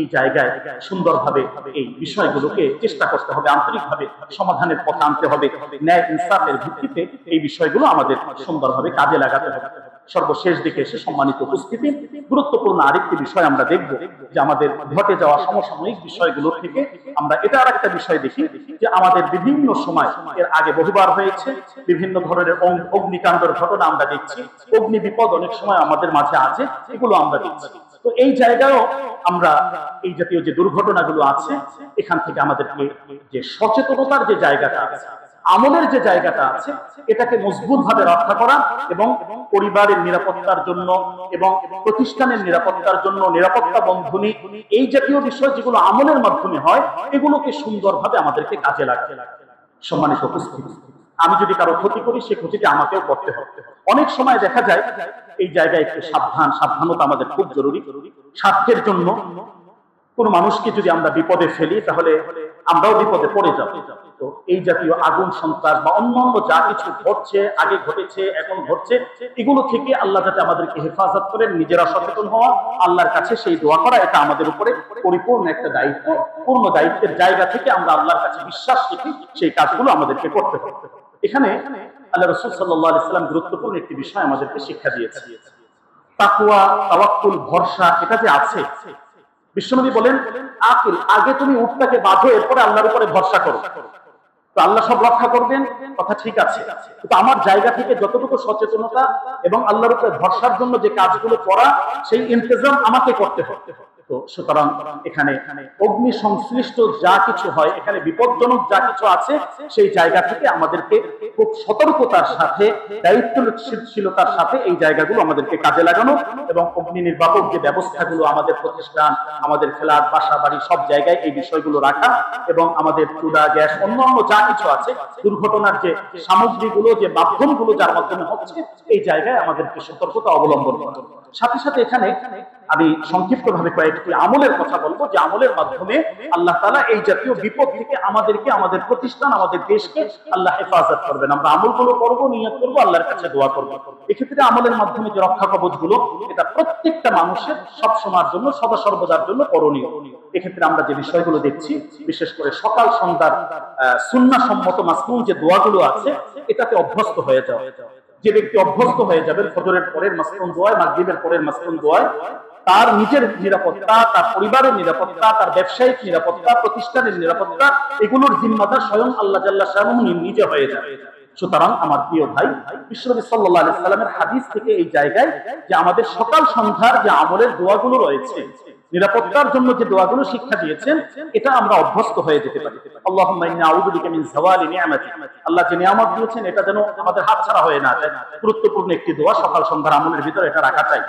এই জায়গায় সুন্দরভাবে এই বিষয়গুলোকে চেষ্টা করতে হবে, আন্তরিকভাবে সমাধানের পথে আনতে হবে, ন্যায় ইনসাফের ভিত্তিতে এই বিষয়গুলো আমাদের সুন্দরভাবে কাজে লাগাতে হবে। সর্বশেষ দিকে এসে সম্মানিত উপস্থিতি, গুরুত্বপূর্ণ আরেকটি বিষয় আমরা দেখব যে আমাদের ঘটে যাওয়া সমসাময়িক বিষয়গুলো থেকে আমরা এটা আর একটা বিষয় দেখি যে আমাদের বিভিন্ন সময়, এর আগে বহুবার হয়েছে, বিভিন্ন ধরনের অগ্নিকাণ্ডের ঘটনা আমরা দেখছি, অগ্নি বিপদ অনেক সময় আমাদের মাঝে আছে, এগুলো আমরা দেখছি। তো এই জায়গায়ও আমরা এই জাতীয় যে দুর্ঘটনাগুলো আছে এখান থেকে আমাদেরকে যে সচেতনতার যে জায়গাটা আছে, আমলের যে জায়গাটা আছে, এটাকে মজবুত ভাবে রক্ষা করা এবং পরিবারের নিরাপত্তার জন্য এবং প্রতিষ্ঠানের নিরাপত্তার জন্য নিরাপত্তা বন্ধনী, এই জাতীয় বিষয় যেগুলো আমলের মাধ্যমে হয়, এগুলোকে সুন্দরভাবে আমাদেরকে কাজে লাগাতে লাগে। সম্মানিত উপস্থিতি, আমি যদি কারো ক্ষতি করি, সে ক্ষতিটি আমাকেও করতে হবে। অনেক সময় দেখা যায় এই জায়গায় একটু সাবধানতা আমাদের খুব জরুরি। স্বার্থের জন্য কোনো মানুষকে যদি আমরা বিপদে ফেলি, তাহলে আমরাও বিপদে পড়ে যাব। তো তো এই জাতীয় আগুন সন্ত্রাস বা অন্যান্য যা কিছু ঘটছে, আগে ঘটেছে, এখন ঘটছে, এগুলো থেকে আল্লাহ যাতে আমাদেরকে হেফাজত করেন, নিজেরা সচেতন হওয়া, আল্লাহর কাছে সেই দোয়া করা, এটা আমাদের উপরে পরিপূর্ণ একটা দায়িত্ব। পূর্ণ দায়িত্বের জায়গা থেকে আমরা আল্লাহর কাছে বিশ্বাস রেখে সেই কাজগুলো আমাদেরকে করতে হবে। এখানে আল্লাহ রাসূল সাল্লাল্লাহু আলাইহি ওয়াসাল্লাম গুরুত্বপূর্ণ একটি বিষয় আমাদেরকে শিক্ষা দিয়েছে। তাকওয়া, তাওয়াক্কুল, ভরসা, এটা যে আছে, বিশ্বনবী বলেন আকিল, আগে তুমি উটটাকে বাঁধো, এরপরে আল্লাহর উপরে ভরসা করো, তো আল্লাহ সব রক্ষা করবেন। কথা ঠিক আছে, কিন্তু আমার জায়গা থেকে যতটুকু সচেতনতা এবং আল্লাহর উপরে ভরসার জন্য যে কাজগুলো করা, সেই ইন্তজাম আমাকে করতে হবে। তো সুতরাং এখানে অগ্নি সংশ্লিষ্ট যা কিছু হয়, এখানে বিপজ্জনক যা কিছু আছে, সেই জায়গা থেকে আমাদেরকে খুব সতর্কতার সাথে, দায়িত্বশীলতার সাথে এই জায়গাগুলো আমাদেরকে কাজে লাগানো এবং অগ্নি নির্বাপক যে ব্যবস্থাগুলো আমাদের প্রতিষ্ঠান, আমাদের ফ্ল্যাট, বাসা বাড়ি সব জায়গায় এই বিষয়গুলো রাখা, এবং আমাদের চুলা, গ্যাস, অন্যান্য যা কিছু আছে, দুর্ঘটনার যে সামগ্রীগুলো, যে মাধ্যমগুলো যার মাধ্যমে হচ্ছে, এই জায়গায় আমাদেরকে সতর্কতা অবলম্বন করা। সাথে সাথে এখানে আমি সংক্ষিপ্তভাবে কয়েকটি আমলের কথা বলবো, যে আমলের মাধ্যমে আল্লাহ তাআলা এই জাতীয় বিপদ থেকে আমাদেরকে, আমাদের প্রতিষ্ঠান, আমাদের দেশকে আল্লাহ হেফাজত করবেন। আমরা আমলগুলো করব, নিয়ত করব, আল্লাহর কাছে দোয়া করব। এক্ষেত্রে আমলের মাধ্যমে যে রক্ষা কবচগুলো, এটা প্রত্যেকটা মানুষের সব সময়ের জন্য, সদা সর্বদার জন্য করণীয়। এক্ষেত্রে আমরা যে বিষয়গুলো দেখছি, বিশেষ করে সকাল সন্ধ্যার সুন্নাহসম্মত মাসনুন যে দোয়াগুলো আছে, এটাতে অভ্যস্ত হয়ে যাওয়া। যে ব্যক্তি অভ্যস্ত হয়ে যাবে ফজরের পরের মাসনুন দোয়ায়, মাগরিবের পরের মাসনুন দোয়ায়, তার নিজের নিরাপত্তা, তার পরিবারের নিরাপত্তা, তার ব্যবসায়িক নিরাপত্তা, প্রতিষ্ঠানের নিরাপত্তা, এগুলোর জিম্মাদার স্বয়ং আল্লাহ জাল্লা শাআনুহু নিজে হয়ে যাবে। সুতরাং আমার প্রিয় ভাই, বিশ্বনবী সাল্লাল্লাহু আলাইহি সাল্লামের হাদিস থেকে এই জায়গায় যে আমাদের সকাল সন্ধ্যার যে আমলের দোয়াগুলো রয়েছে, নিরাপত্তার জন্য যে দোয়াগুলো শিক্ষা দিয়েছেন, এটা আমরা অভ্যস্ত হয়ে যেতে পারি। আল্লাহুম্মা ইন্নী আউযু বিকা মিন যাওয়ালি নি'মাতি, আল্লাহ যে নিয়ামত দিয়েছেন এটা যেন আমাদের হাতছাড়া হয়ে না যায়। গুরুত্বপূর্ণ একটি দোয়া, সকাল সন্ধ্যার আমলের ভিতরে এটা রাখা চাই।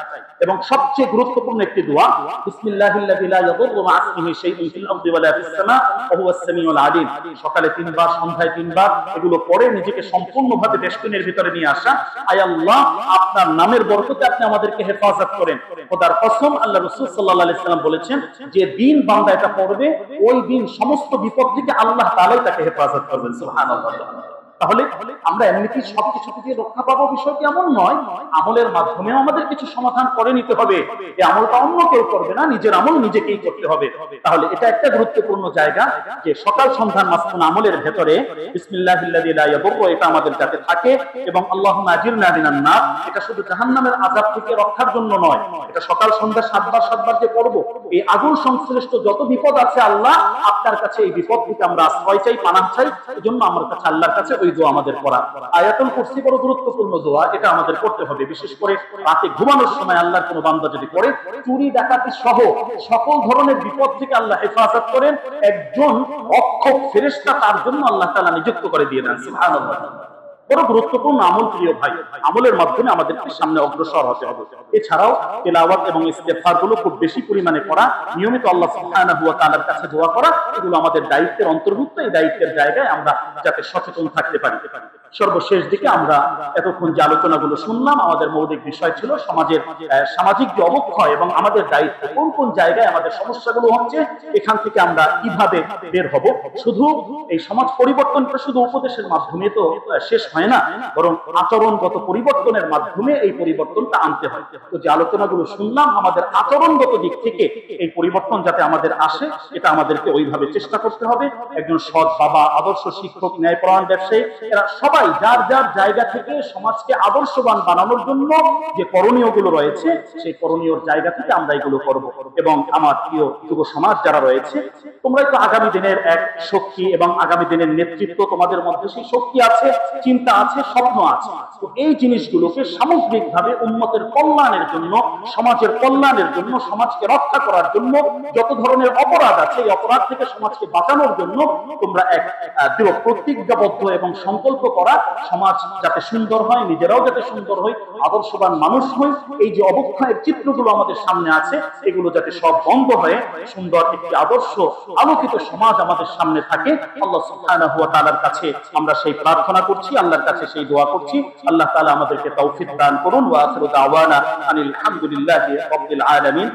এবং সবচেয়ে গুরুত্বপূর্ণ একটি দোয়া, বিসমিল্লাহিল্লাযী লা ইয়াদুররু মা ইসমিহি শাইউন ফিল আরদি ওয়া লা ফিস সামা ওয়া হুয়াস সামিউল আলিম। সকালে 3 বার, সন্ধ্যায় 3 বার এগুলো পড়ে নিজেকে সম্পূর্ণভাবে বেষ্টনীর ভিতরে নিয়ে আসা। আয় আল্লাহ, আপনার নামের বরকতে আপনি আমাদেরকে হেফাজত করেন। খোদার কসম, আল্লাহ রাসূল সাল্লাল্লাহু আলাইহি সাল্লাম বলেছেন, যে দিন বান্দা এটা পড়বে, ওই দিন সমস্ত বিপদ থেকে আল্লাহ তাআলাই তাকে হেফাজত করবেন। সুবহানাল্লাহ। তাহলে আমরা এমনিতেই সবকিছু থেকে রক্ষা পাবো, বিষয়টি এমন নয়। আমলের মাধ্যমে আমাদের কিছু সমাধান করে নিতে হবে। এই আমলটা অন্য কেউ করবে না, নিজের আমল নিজেকেই করতে হবে। তাহলে এটা একটা গুরুত্বপূর্ণ জায়গা, যে সকাল সন্ধ্যার মাসনুন আমলের ভেতরে বিসমিল্লাহিল্লাযী লা ইয়াদুররু, এটা আমাদের যাতে থাকে। এবং আল্লাহুম্মা আজিরনা মিনান নার, এটা শুধু জাহান্নামের আযাব থেকে রক্ষার জন্য নয়, এটা সকাল সন্ধ্যা 7 বার যে পড়ব, এই আগুন সংশ্লিষ্ট যত বিপদ আছে, আল্লাহ আপনার কাছে এই বিপদ থেকে আমরা আশ্রয় চাই, পানাহ চাই। এজন্য আমার কাছে, আল্লাহর কাছে ওই দোয়া আমাদের পড়া। আয়াতুল কুরসি বড় গুরুত্বপূর্ণ দোয়া, এটা আমাদের করতে হবে। বিশেষ করে রাতে ঘুমানোর সময় আল্লাহর কোনো বান্দা যদি পড়ে, চুরি ডাকাতি সহ সকল ধরনের বিপদ থেকে আল্লাহ হেফাজত করেন। একজন রক্ষক ফেরেশতা তার জন্য আল্লাহ তাআলা নিযুক্ত করে দিয়ে দেন। সুবহানাল্লাহ। বড় গুরুত্বপূর্ণ আমল প্রিয় ভাই, আমলের মাধ্যমে আমাদেরকে সামনে অগ্রসর হতে হবে। এছাড়াও তেলাওয়াত এবং ইস্তেগফার গুলো খুব বেশি পরিমাণে করা, নিয়মিত আল্লাহ সুবহানাহু ওয়া তাআলার কাছে দোয়া করা, এগুলো আমাদের দায়িত্বের অন্তর্ভুক্ত। এই দায়িত্বের জায়গায় আমরা যাতে সচেতন থাকতে পারি। সর্বশেষ দিকে আমরা এতক্ষণ যে আলোচনাগুলো শুনলাম, আমাদের মৌলিক বিষয় ছিল সমাজের সামাজিক যে অবক্ষয় এবং আমাদের দায়িত্ব, কোন কোন জায়গায় আমাদের সমস্যাগুলো হচ্ছে, এখান থেকে আমরা কিভাবে বের হব। শুধু এই সমাজ পরিবর্তনটা শুধু উপদেশের মাধ্যমে তো শেষ হয় না, বরং আচরণগত পরিবর্তনের মাধ্যমে এই পরিবর্তনটা আনতে হয়। তো যে আলোচনাগুলো শুনলাম, আমাদের আচরণগত দিক থেকে এই পরিবর্তন যাতে আমাদের আসে, এটা আমাদেরকে ওইভাবে চেষ্টা করতে হবে। একজন সৎ বাবা, আদর্শ শিক্ষক, ন্যায়পরায়ণ ব্যবসায়ী, এরা সবাই যার যার জায়গা থেকে সমাজকে আদর্শবান বানানোর জন্য যে করণীয় গুলো রয়েছে, সেই করণীয় জায়গা থেকে আমরা এগুলো করব। এবং আমার প্রিয় যুব সমাজ যারা রয়েছে, তোমরাই তো আগামী দিনের এক শক্তি, এবং আগামী দিনের নেতৃত্ব, তোমাদের মধ্যে সেই শক্তি আছে, চিন্তা আছে, স্বপ্ন আছে। তো এই জিনিসগুলোকে সামগ্রিকভাবে উম্মতের কল্যাণের জন্য, সমাজের কল্যাণের জন্য, সমাজকে রক্ষা করার জন্য, যত ধরনের অপরাধ আছে, এই অপরাধ থেকে সমাজকে বাঁচানোর জন্য তোমরা এক দৃঢ় প্রতিজ্ঞাবদ্ধ এবং সংকল্প করা, সমাজ যাতে সুন্দর হয়, নিজেরাও যাতে সুন্দর হয়, আদর্শবান মানুষ হই। এই যে অবক্ষয়ের চিত্রগুলো আমাদের সামনে আছে, এগুলো যাতে সব বন্ধ হয়ে সুন্দর একটি আদর্শ আলোকিত সমাজ আমাদের সামনে থাকে। আল্লাহ সুবহানাহু ওয়া তাআলার কাছে আমরা সেই প্রার্থনা করছি, আল্লাহর কাছে সেই দোয়া করছি। আল্লাহ তাআলা আমাদেরকে তৌফিক দান করুন। ওয়া আখিরু দাওয়ানা আনিল হামদুলিল্লাহি রাব্বিল আলামিন।